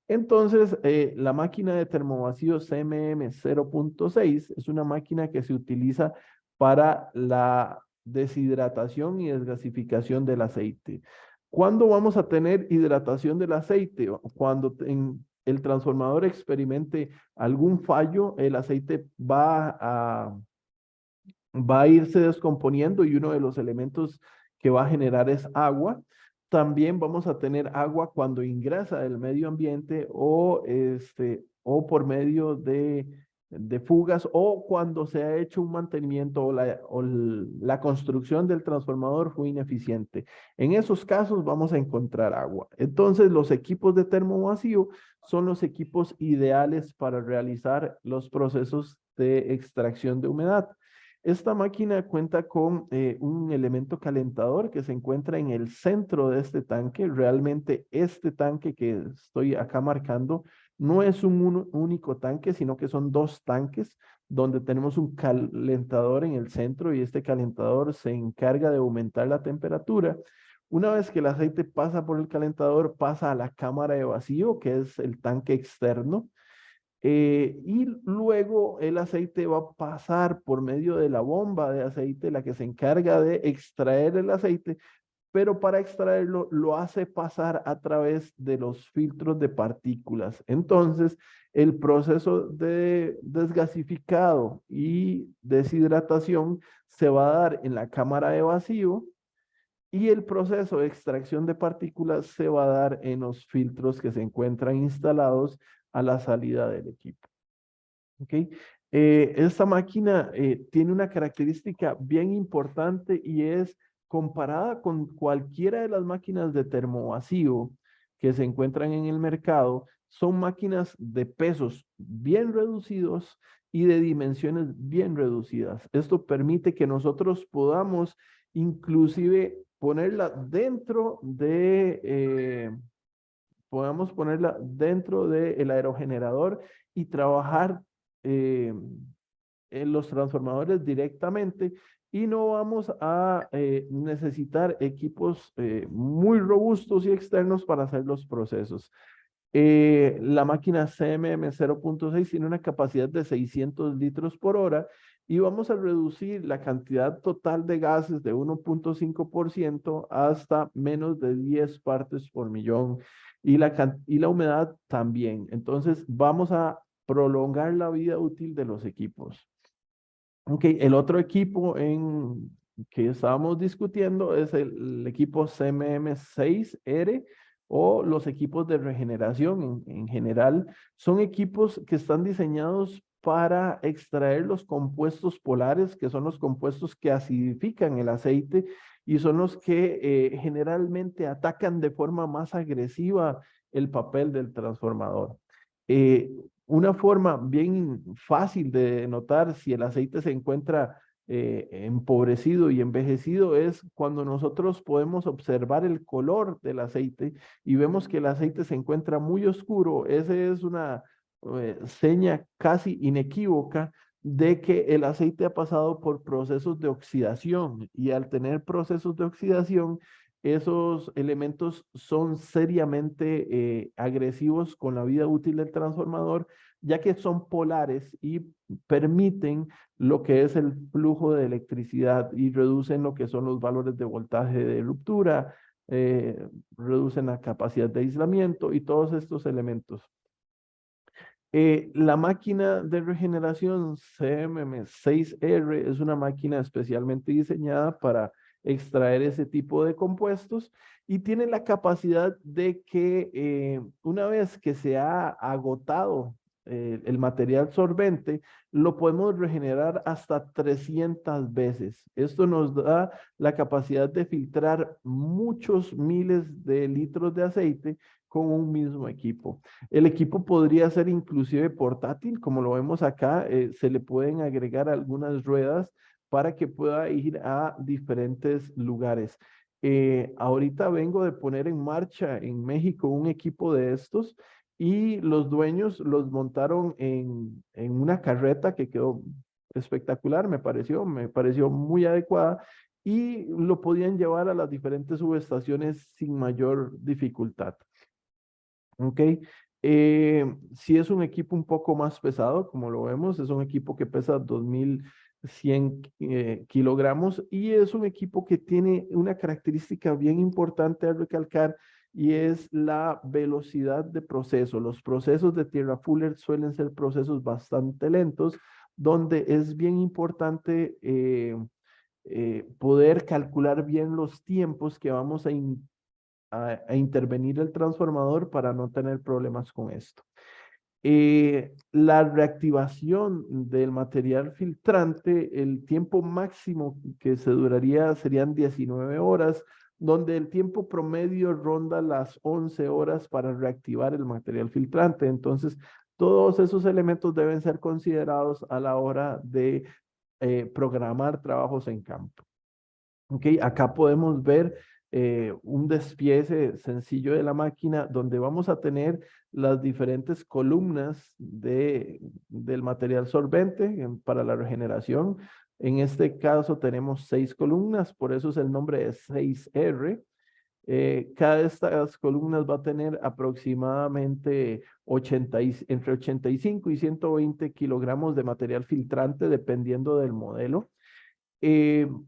Entonces, la máquina de termovacío CMM 0.6 es una máquina que se utiliza para la deshidratación y desgasificación del aceite. ¿Cuándo vamos a tener hidratación del aceite? Cuando el transformador experimente algún fallo, el aceite va a irse descomponiendo y uno de los elementos que va a generar es agua. También vamos a tener agua cuando ingresa del medio ambiente o por medio de fugas o cuando se ha hecho un mantenimiento o la construcción del transformador fue ineficiente. En esos casos vamos a encontrar agua. Entonces los equipos de termovacío son los equipos ideales para realizar los procesos de extracción de humedad. Esta máquina cuenta con un elemento calentador que se encuentra en el centro de este tanque. Realmente este tanque que estoy acá marcando no es un único tanque, sino que son dos tanques donde tenemos un calentador en el centro y este calentador se encarga de aumentar la temperatura. Una vez que el aceite pasa por el calentador, pasa a la cámara de vacío, que es el tanque externo. Y luego el aceite va a pasar por medio de la bomba de aceite, la que se encarga de extraer el aceite, pero para extraerlo lo hace pasar a través de los filtros de partículas. Entonces, el proceso de desgasificado y deshidratación se va a dar en la cámara de vacío y el proceso de extracción de partículas se va a dar en los filtros que se encuentran instalados a la salida del equipo. ¿Ok? Esta máquina tiene una característica bien importante y es comparada con cualquiera de las máquinas de termovacío que se encuentran en el mercado, son máquinas de pesos bien reducidos y de dimensiones bien reducidas. Esto permite que nosotros podamos inclusive ponerla dentro de, podamos ponerla dentro del aerogenerador y trabajar eh, en los transformadores directamente y no vamos a necesitar equipos muy robustos y externos para hacer los procesos. La máquina CMM 0.6 tiene una capacidad de 600 litros por hora y vamos a reducir la cantidad total de gases de 1.5% hasta menos de 10 partes por millón y la humedad también. Entonces vamos a prolongar la vida útil de los equipos. Ok, el otro equipo que estábamos discutiendo es el equipo CMM6R o los equipos de regeneración en general. Son equipos que están diseñados para extraer los compuestos polares, que son los compuestos que acidifican el aceite y son los que generalmente atacan de forma más agresiva el papel del transformador. Eh, una forma bien fácil de notar si el aceite se encuentra empobrecido y envejecido es cuando nosotros podemos observar el color del aceite y vemos que el aceite se encuentra muy oscuro. Esa es una seña casi inequívoca de que el aceite ha pasado por procesos de oxidación y al tener procesos de oxidación, esos elementos son seriamente agresivos con la vida útil del transformador, ya que son polares y permiten lo que es el flujo de electricidad y reducen lo que son los valores de voltaje de ruptura, reducen la capacidad de aislamiento y todos estos elementos. La máquina de regeneración CMM6R es una máquina especialmente diseñada para extraer ese tipo de compuestos y tiene la capacidad de que una vez que se ha agotado el material sorbente, lo podemos regenerar hasta 300 veces. Esto nos da la capacidad de filtrar muchos miles de litros de aceite con un mismo equipo. El equipo podría ser inclusive portátil, como lo vemos acá, se le pueden agregar algunas ruedas para que pueda ir a diferentes lugares. Ahorita vengo de poner en marcha en México un equipo de estos y los dueños los montaron en una carreta que quedó espectacular, me pareció muy adecuada y lo podían llevar a las diferentes subestaciones sin mayor dificultad. Ok, si es un equipo un poco más pesado, como lo vemos, es un equipo que pesa 2100 kilogramos y es un equipo que tiene una característica bien importante a recalcar y es la velocidad de proceso. Los procesos de tierra Fuller suelen ser procesos bastante lentos, donde es bien importante poder calcular bien los tiempos que vamos a intervenir el transformador para no tener problemas con esto. La reactivación del material filtrante, el tiempo máximo que se duraría serían 19 horas, donde el tiempo promedio ronda las 11 horas para reactivar el material filtrante. Entonces, todos esos elementos deben ser considerados a la hora de programar trabajos en campo. Okay, acá podemos ver un despiece sencillo de la máquina donde vamos a tener las diferentes columnas del material sorbente para la regeneración. En este caso tenemos 6 columnas, por eso es el nombre de 6R. Cada de estas columnas va a tener aproximadamente entre 85 y 120 kilogramos de material filtrante dependiendo del modelo.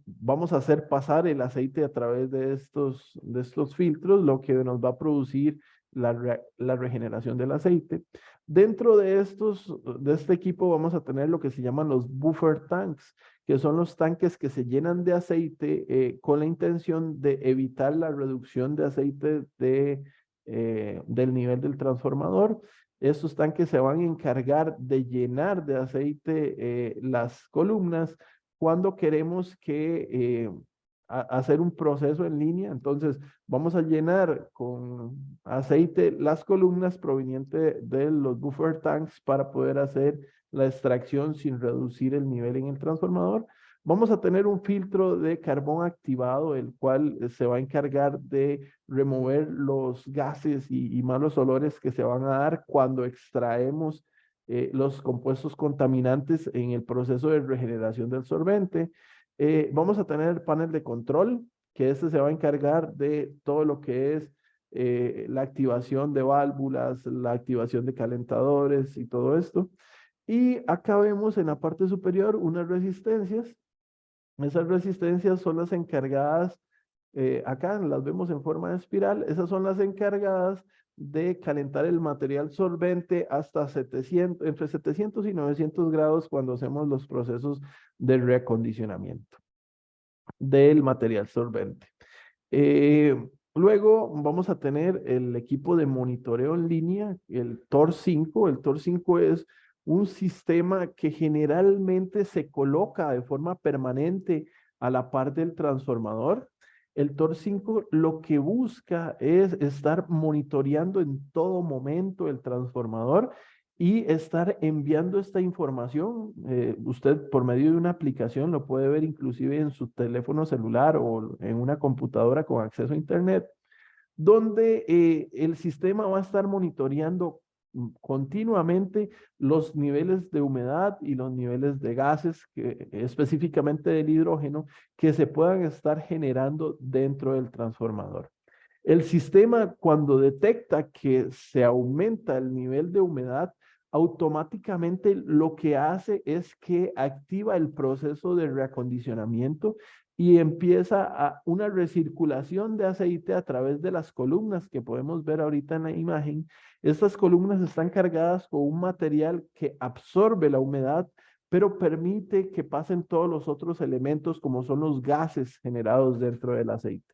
Vamos a hacer pasar el aceite a través de estos filtros, lo que nos va a producir la regeneración del aceite. Dentro de este equipo vamos a tener lo que se llaman los buffer tanks, que son los tanques que se llenan de aceite con la intención de evitar la reducción de aceite del nivel del transformador. Estos tanques se van a encargar de llenar de aceite las columnas cuando queremos hacer un proceso en línea. Entonces vamos a llenar con aceite las columnas provenientes de los buffer tanks para poder hacer la extracción sin reducir el nivel en el transformador. Vamos a tener un filtro de carbón activado, el cual se va a encargar de remover los gases y malos olores que se van a dar cuando extraemos los compuestos contaminantes en el proceso de regeneración del sorbente. Vamos a tener el panel de control, que este se va a encargar de todo lo que es la activación de válvulas, la activación de calentadores y todo esto. Y acá vemos en la parte superior unas resistencias. Esas resistencias son las encargadas, acá las vemos en forma de espiral, esas son las encargadas de calentar el material sorbente hasta entre 700 y 900 grados cuando hacemos los procesos de reacondicionamiento del material sorbente. Luego vamos a tener el equipo de monitoreo en línea, el TOR5. El TOR5 es un sistema que generalmente se coloca de forma permanente a la par del transformador. El TOR5 lo que busca es estar monitoreando en todo momento el transformador y estar enviando esta información. Usted por medio de una aplicación lo puede ver inclusive en su teléfono celular o en una computadora con acceso a internet, donde el sistema va a estar monitoreando continuamente los niveles de humedad y los niveles de gases, específicamente del hidrógeno, que se puedan estar generando dentro del transformador. El sistema, cuando detecta que se aumenta el nivel de humedad, automáticamente lo que hace es que activa el proceso de reacondicionamiento y empieza una recirculación de aceite a través de las columnas que podemos ver ahorita en la imagen. Estas columnas están cargadas con un material que absorbe la humedad, pero permite que pasen todos los otros elementos como son los gases generados dentro del aceite.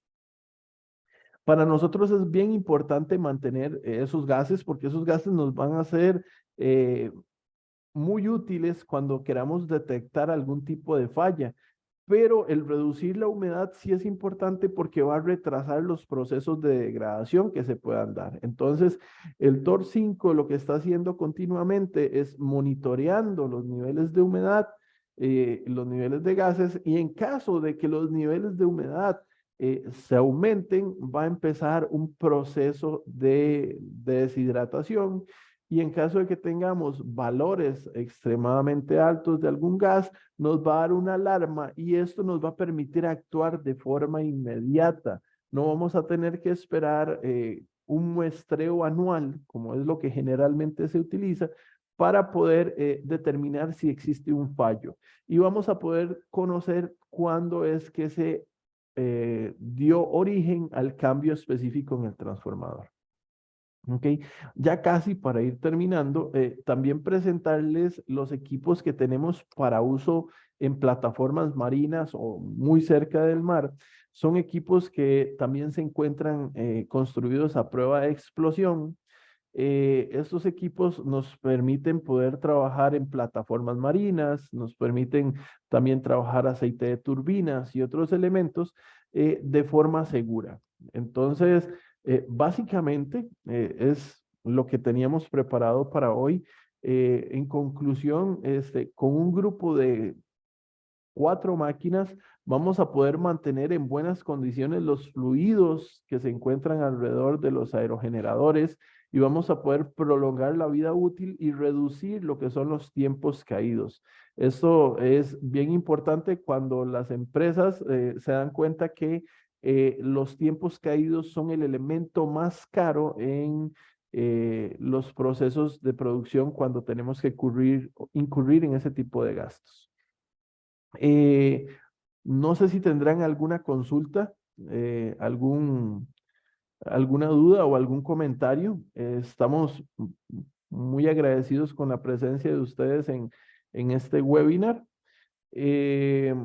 Para nosotros es bien importante mantener esos gases porque esos gases nos van a ser muy útiles cuando queramos detectar algún tipo de falla. Pero el reducir la humedad sí es importante porque va a retrasar los procesos de degradación que se puedan dar. Entonces, el TOR5 lo que está haciendo continuamente es monitoreando los niveles de humedad, los niveles de gases, y en caso de que los niveles de humedad se aumenten, va a empezar un proceso de deshidratación. Y en caso de que tengamos valores extremadamente altos de algún gas, nos va a dar una alarma y esto nos va a permitir actuar de forma inmediata. No vamos a tener que esperar un muestreo anual, como es lo que generalmente se utiliza, para poder determinar si existe un fallo. Y vamos a poder conocer cuándo es que se dio origen al cambio específico en el transformador. Ok, ya casi para ir terminando, también presentarles los equipos que tenemos para uso en plataformas marinas o muy cerca del mar. Son equipos que también se encuentran construidos a prueba de explosión. Estos equipos nos permiten poder trabajar en plataformas marinas, nos permiten también trabajar aceite de turbinas y otros elementos de forma segura. Entonces, básicamente es lo que teníamos preparado para hoy. En conclusión, con un grupo de 4 máquinas, vamos a poder mantener en buenas condiciones los fluidos que se encuentran alrededor de los aerogeneradores y vamos a poder prolongar la vida útil y reducir lo que son los tiempos caídos. Esto es bien importante cuando las empresas se dan cuenta que los tiempos caídos son el elemento más caro en los procesos de producción cuando tenemos que incurrir en ese tipo de gastos. Eh, no sé si tendrán alguna consulta, alguna duda o algún comentario. Estamos muy agradecidos con la presencia de ustedes en este webinar. Eh,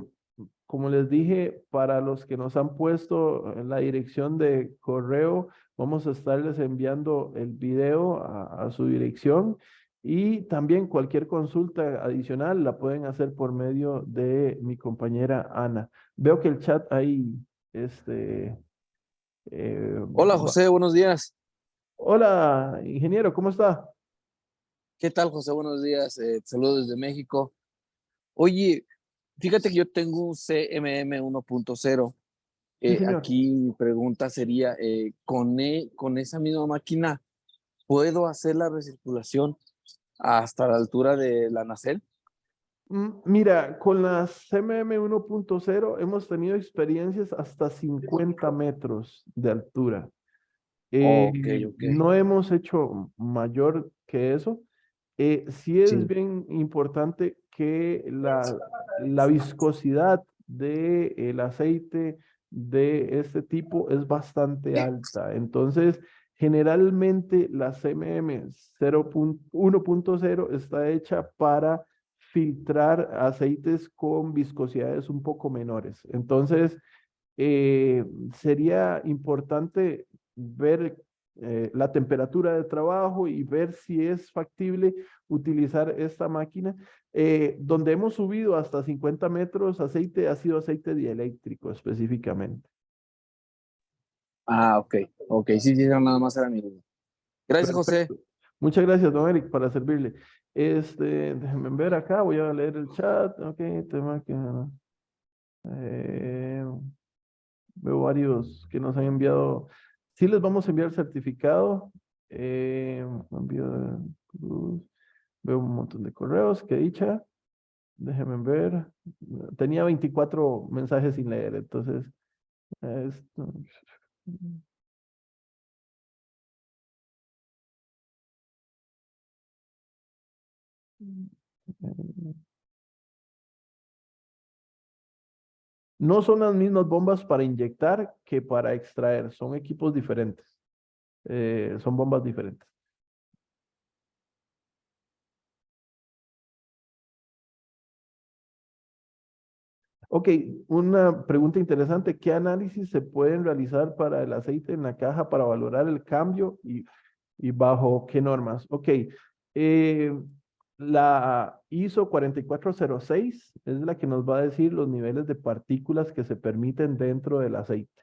como les dije, para los que nos han puesto en la dirección de correo, vamos a estarles enviando el video a su dirección y también cualquier consulta adicional la pueden hacer por medio de mi compañera Ana. Veo que el chat ahí, Hola José, buenos días. hola, ingeniero, ¿cómo está? ¿Qué tal José? Buenos días. Saludos desde México. Oye, fíjate que yo tengo un CMM 1.0. Sí, señor. Aquí mi pregunta sería, con esa misma máquina, ¿puedo hacer la recirculación hasta la altura de la nacelle? Mira, con la CMM 1.0 hemos tenido experiencias hasta 50 metros de altura. Ok, ok. No hemos hecho mayor que eso. Sí es Sí. bien importante que la viscosidad del aceite de este tipo es bastante alta. Entonces, generalmente la CMM 1.0 está hecha para filtrar aceites con viscosidades un poco menores. Entonces, sería importante ver la temperatura de trabajo y ver si es factible utilizar esta máquina. Donde hemos subido hasta 50 metros aceite ha sido aceite dieléctrico específicamente. Ah, ok, ok. Sí, sí, nada más era mi duda. Gracias, José. Perfecto. Muchas gracias, don Eric, para servirle. Déjenme ver acá, voy a leer el chat. Ok, tema que... veo varios que nos han enviado. Sí les vamos a enviar el certificado. Veo un montón de correos, qué dicha. Déjenme ver. Tenía 24 mensajes sin leer, entonces. Esto. No son las mismas bombas para inyectar que para extraer, son equipos diferentes, son bombas diferentes. Ok, una pregunta interesante, ¿qué análisis se pueden realizar para el aceite en la caja para valorar el cambio y bajo qué normas? Ok, la ISO 4406 es la que nos va a decir los niveles de partículas que se permiten dentro del aceite.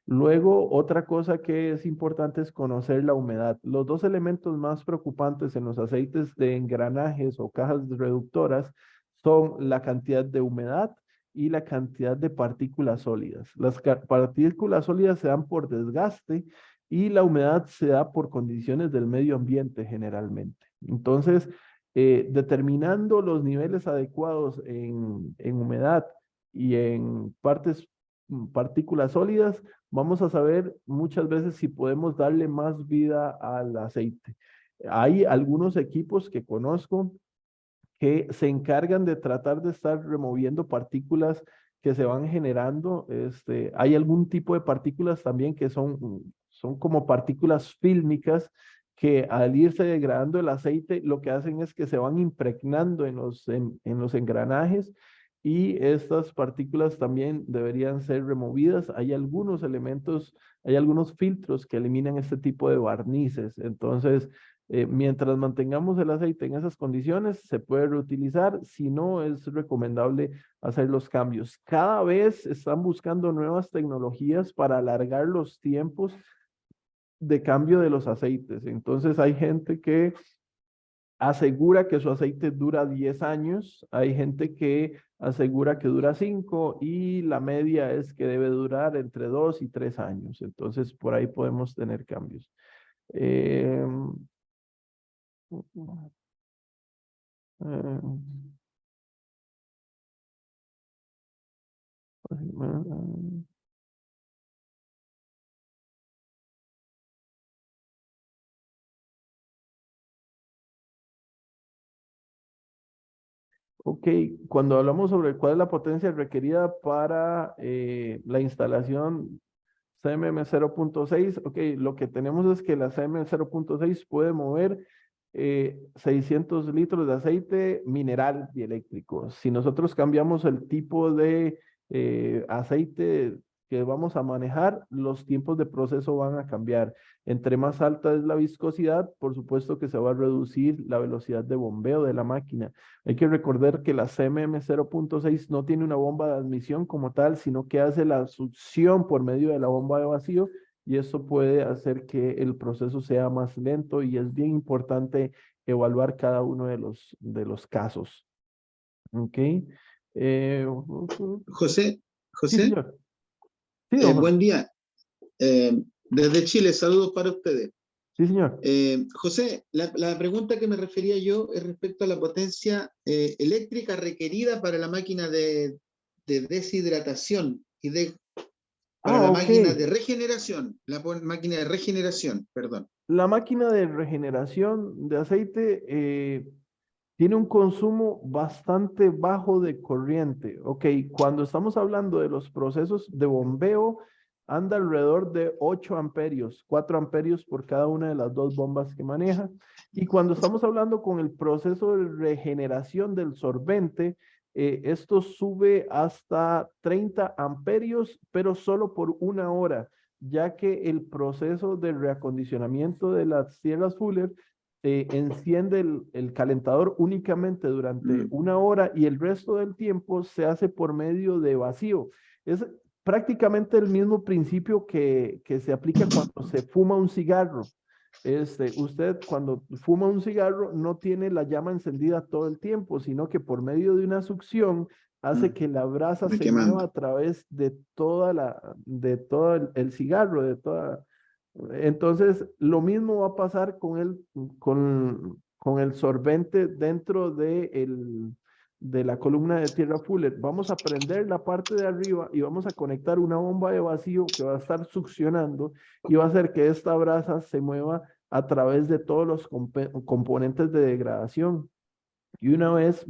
Luego, otra cosa que es importante es conocer la humedad. Los dos elementos más preocupantes en los aceites de engranajes o cajas reductoras son la cantidad de humedad y la cantidad de partículas sólidas. Las partículas sólidas se dan por desgaste y la humedad se da por condiciones del medio ambiente generalmente. Entonces, determinando los niveles adecuados en humedad y en partículas sólidas, vamos a saber muchas veces si podemos darle más vida al aceite. Hay algunos equipos que conozco que se encargan de tratar de estar removiendo partículas que se van generando. Hay algún tipo de partículas también que son como partículas fílmicas que al irse degradando el aceite, lo que hacen es que se van impregnando en los engranajes y estas partículas también deberían ser removidas. Hay algunos elementos, hay algunos filtros que eliminan este tipo de barnices. Entonces, mientras mantengamos el aceite en esas condiciones, se puede reutilizar. Si no, es recomendable hacer los cambios. Cada vez están buscando nuevas tecnologías para alargar los tiempos de cambio de los aceites. Entonces, hay gente que asegura que su aceite dura 10 años, hay gente que asegura que dura 5 y la media es que debe durar entre 2 y 3 años. Entonces, por ahí podemos tener cambios. Eh, eh, Ok, cuando hablamos sobre cuál es la potencia requerida para la instalación CMM 0.6, ok, lo que tenemos es que la CMM 0.6 puede mover 600 litros de aceite mineral dieléctrico. Si nosotros cambiamos el tipo de aceite que vamos a manejar, los tiempos de proceso van a cambiar. Entre más alta es la viscosidad, por supuesto que se va a reducir la velocidad de bombeo de la máquina. Hay que recordar que la CMM 0.6 no tiene una bomba de admisión como tal, sino que hace la succión por medio de la bomba de vacío y eso puede hacer que el proceso sea más lento y es bien importante evaluar cada uno de los casos. ¿Ok? José, Sí, José, señor. Sí, don José. buen día. Desde Chile, saludos para ustedes. Sí, señor. José, la pregunta que me refería yo es respecto a la potencia eléctrica requerida para la máquina de deshidratación y para la Ok. máquina de regeneración, máquina de regeneración, perdón. La máquina de regeneración de aceite tiene un consumo bastante bajo de corriente. Ok, cuando estamos hablando de los procesos de bombeo, anda alrededor de 8 amperios, 4 amperios por cada una de las dos bombas que maneja. Y cuando estamos hablando con el proceso de regeneración del sorbente, esto sube hasta 30 amperios, pero solo por 1 hora, ya que el proceso de reacondicionamiento de las tierras Fuller enciende el calentador únicamente durante 1 hora y el resto del tiempo se hace por medio de vacío. Es prácticamente el mismo principio que se aplica cuando se fuma un cigarro. Usted cuando fuma un cigarro no tiene la llama encendida todo el tiempo, sino que por medio de una succión hace que la brasa Me se quemando. mueva a través de de todo el cigarro, de toda. Entonces, lo mismo va a pasar con el sorbente dentro de la columna de tierra Fuller. Vamos a prender la parte de arriba y vamos a conectar una bomba de vacío que va a estar succionando y va a hacer que esta brasa se mueva a través de todos los componentes de degradación. Y una vez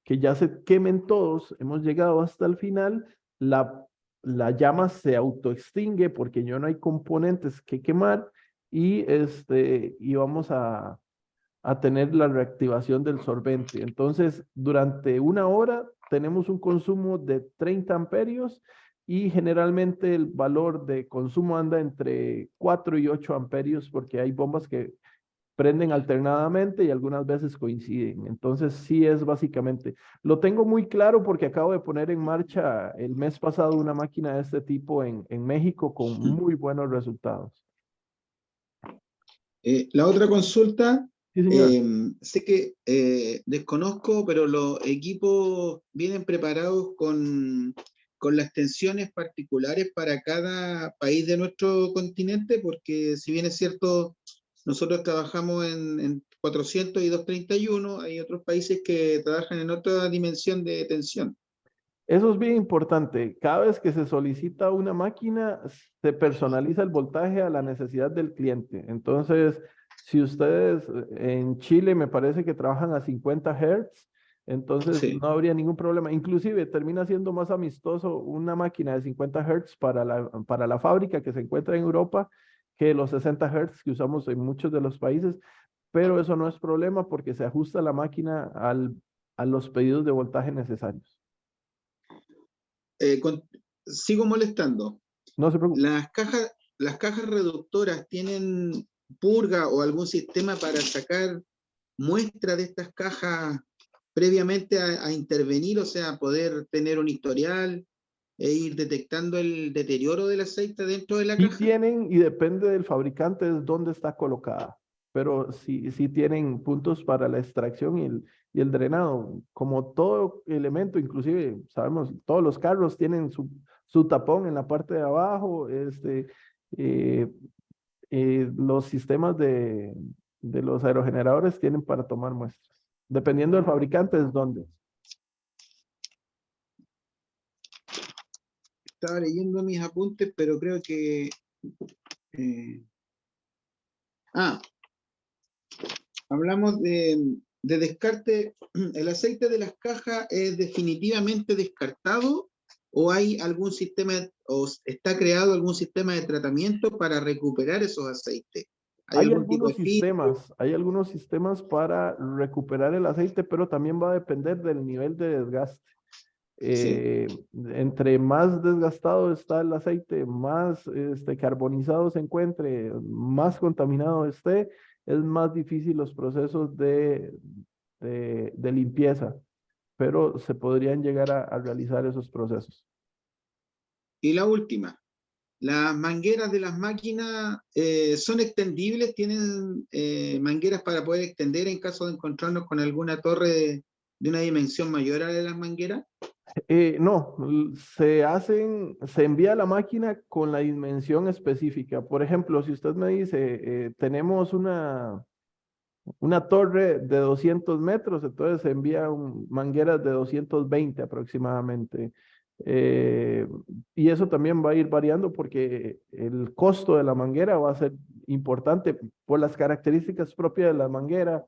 que ya se quemen todos, hemos llegado hasta el final, la llama se autoextingue porque ya no hay componentes que quemar y vamos a tener la reactivación del sorbente. Entonces, durante 1 hora tenemos un consumo de 30 amperios y generalmente el valor de consumo anda entre 4 y 8 amperios porque hay bombas que prenden alternadamente y algunas veces coinciden. Entonces, sí es básicamente. Lo tengo muy claro porque acabo de poner en marcha el mes pasado una máquina de este tipo en México con muy buenos resultados. La otra consulta, Sí, señor. sé que desconozco, pero los equipos vienen preparados con las tensiones particulares para cada país de nuestro continente, porque si bien es cierto, nosotros trabajamos en 400 y 231, hay otros países que trabajan en otra dimensión de tensión. Eso es bien importante. Cada vez que se solicita una máquina, se personaliza el voltaje a la necesidad del cliente. Entonces, si ustedes en Chile me parece que trabajan a 50 Hz, entonces Sí. no habría ningún problema. Inclusive termina siendo más amistoso una máquina de 50 Hz para la fábrica que se encuentra en Europa que los 60 Hz que usamos en muchos de los países, pero eso no es problema porque se ajusta la máquina a los pedidos de voltaje necesarios. Sigo molestando. No se preocupe. Las cajas reductoras tienen purga o algún sistema para sacar muestra de estas cajas previamente a intervenir, o sea, poder tener un historial e ir detectando el deterioro del aceite dentro de la Y caja. tienen, y depende del fabricante, es dónde está colocada. pero sí tienen puntos para la extracción y el drenado. Como todo elemento, inclusive sabemos, todos los carros tienen su tapón en la parte de abajo, eh, los sistemas de los aerogeneradores tienen para tomar muestras. Dependiendo del fabricante es donde. Estaba leyendo mis apuntes, pero creo que... hablamos de descarte. ¿El aceite de las cajas es definitivamente descartado o hay algún sistema, o está creado algún sistema de tratamiento para recuperar esos aceites? ¿Hay algún tipo de filtro? Hay algunos sistemas para recuperar el aceite, pero también va a depender del nivel de desgaste. Entre más desgastado está el aceite, más carbonizado se encuentre, más contaminado esté, es más difícil los procesos de limpieza, pero se podrían llegar a realizar esos procesos. Y la última, las mangueras de las máquinas son extendibles, tienen mangueras para poder extender en caso de encontrarnos con alguna torre de una dimensión mayor a la de las mangueras. No, se envía a la máquina con la dimensión específica. Por ejemplo, si usted me dice, tenemos una torre de 200 metros, entonces se envía mangueras de 220 aproximadamente. Y eso también va a ir variando porque el costo de la manguera va a ser importante por las características propias de la manguera,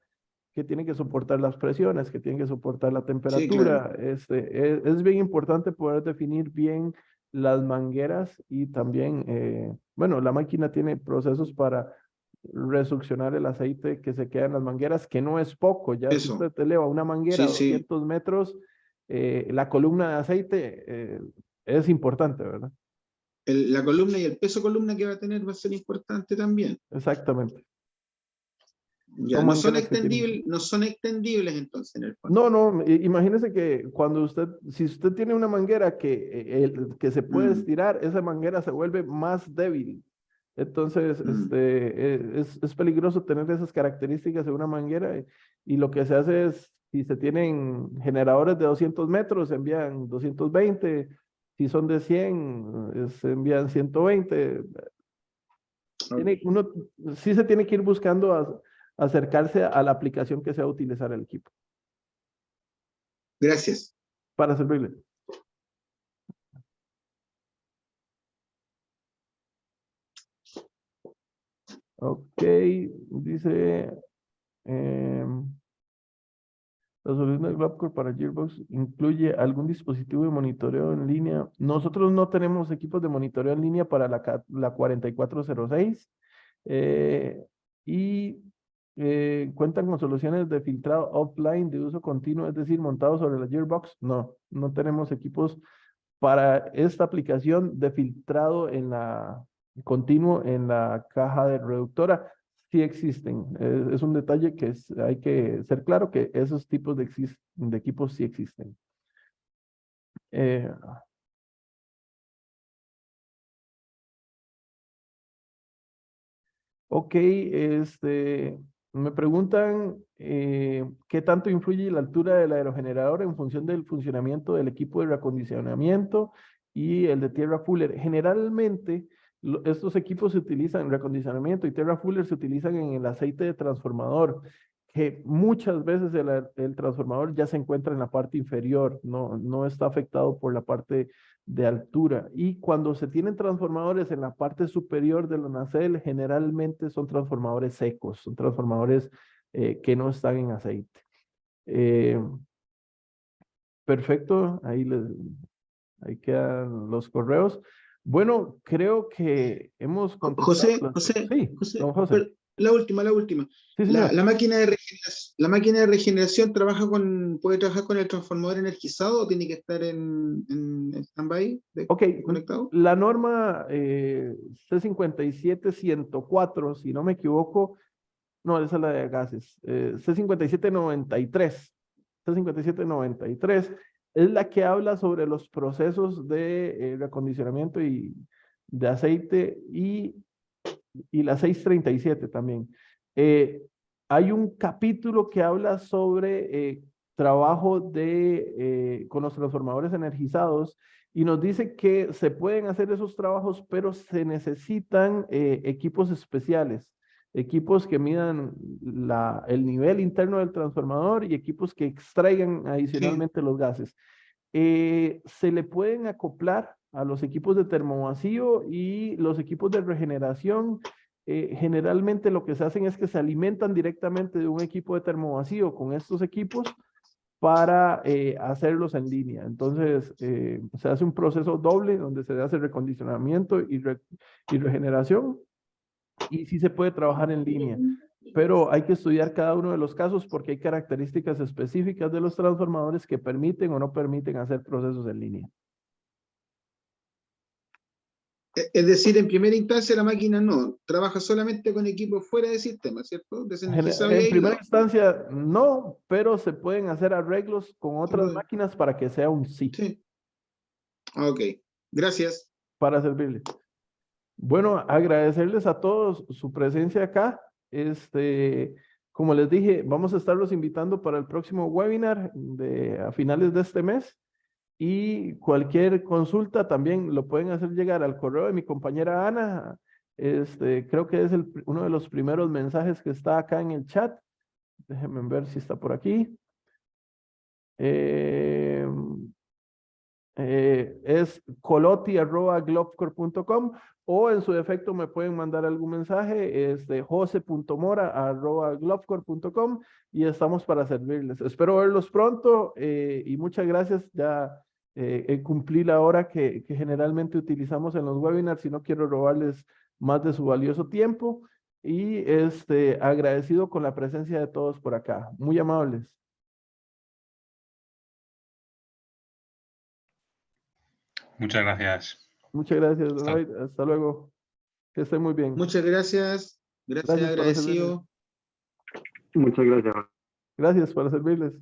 que tiene que soportar las presiones, que tiene que soportar la temperatura. Sí, claro. Es bien importante poder definir bien las mangueras y también, bueno, la máquina tiene procesos para resuccionar el aceite que se queda en las mangueras, que no es poco. Ya si Eso, usted eleva una manguera a sí, sí. 200 metros, la columna de aceite es importante, ¿verdad? La columna y el peso columna que va a tener va a ser importante también. Exactamente. Ya, Son no son mangueras que tienen. extendibles, no son extendibles entonces en el fondo. No, imagínese que si usted tiene una manguera que se puede estirar, esa manguera se vuelve más débil. Entonces, es peligroso tener esas características en una manguera y lo que se hace es, si se tienen generadores de 200 metros, se envían 220, si son de 100, se envían 120. Uno sí se tiene que ir buscando acercarse a la aplicación que sea utilizar el equipo. Gracias. Para servirle. Ok, dice, la solución de Globcore para Gearbox incluye algún dispositivo de monitoreo en línea. Nosotros no tenemos equipos de monitoreo en línea para la 4406 y cuentan con soluciones de filtrado offline de uso continuo, es decir, montados sobre la Gearbox. No tenemos equipos para esta aplicación de filtrado continuo en la caja de reductora. Sí existen. Es un detalle que hay que ser claro que esos tipos de equipos sí existen. Ok, me preguntan qué tanto influye la altura del aerogenerador en función del funcionamiento del equipo de reacondicionamiento y el de tierra Fuller. Generalmente, estos equipos se utilizan, reacondicionamiento y tierra Fuller se utilizan en el aceite de transformador, que muchas veces el transformador ya se encuentra en la parte inferior, no está afectado por la parte de altura. Y cuando se tienen transformadores en la parte superior de la nacelle, generalmente son transformadores secos, son transformadores que no están en aceite. Perfecto, ahí quedan los correos. Bueno, creo que hemos contestado. Sí, don José. Pero la última. Sí, señor. La máquina de regeneración puede trabajar con el transformador energizado o tiene que estar en stand-by conectado. La norma C57-104, si no me equivoco, no, esa es la de gases, C57-93, C57-93 es la que habla sobre los procesos de reacondicionamiento y de aceite y la 637 también. Hay un capítulo que habla sobre trabajo con los transformadores energizados y nos dice que se pueden hacer esos trabajos, pero se necesitan equipos especiales, equipos que midan el nivel interno del transformador y equipos que extraigan adicionalmente los gases. Se le pueden acoplar a los equipos de termovacío y los equipos de regeneración. Generalmente lo que se hacen es que se alimentan directamente de un equipo de termovacío con estos equipos para hacerlos en línea. Entonces, se hace un proceso doble donde se hace recondicionamiento y regeneración, y sí se puede trabajar en línea, pero hay que estudiar cada uno de los casos porque hay características específicas de los transformadores que permiten o no permiten hacer procesos en línea. Es decir, en primera instancia la máquina no, trabaja solamente con equipos fuera de sistema, ¿cierto? Desenergizado y En primera aislado. instancia, no, pero se pueden hacer arreglos con otras puede. máquinas para que sea un sí, Sí. Ok, gracias. para servirle. Bueno, agradecerles a todos su presencia acá. Como les dije, vamos a estarlos invitando para el próximo webinar a finales de este mes. Y cualquier consulta también lo pueden hacer llegar al correo de mi compañera Ana. Creo que es uno de los primeros mensajes que está acá en el chat. Déjenme ver si está por aquí. Es coloti@globcorp.com, o en su defecto me pueden mandar algún mensaje, jose.mora@globcorp.com, y estamos para servirles. Espero verlos pronto y muchas gracias. Ya cumplí la hora que generalmente utilizamos en los webinars y no quiero robarles más de su valioso tiempo, y agradecido con la presencia de todos por acá. Muy amables. Muchas gracias. Muchas gracias, Hasta- David. Hasta luego. Que estén muy bien. Muchas gracias. Gracias, Gracias para servirles. agradecido. Muchas gracias. Gracias para servirles.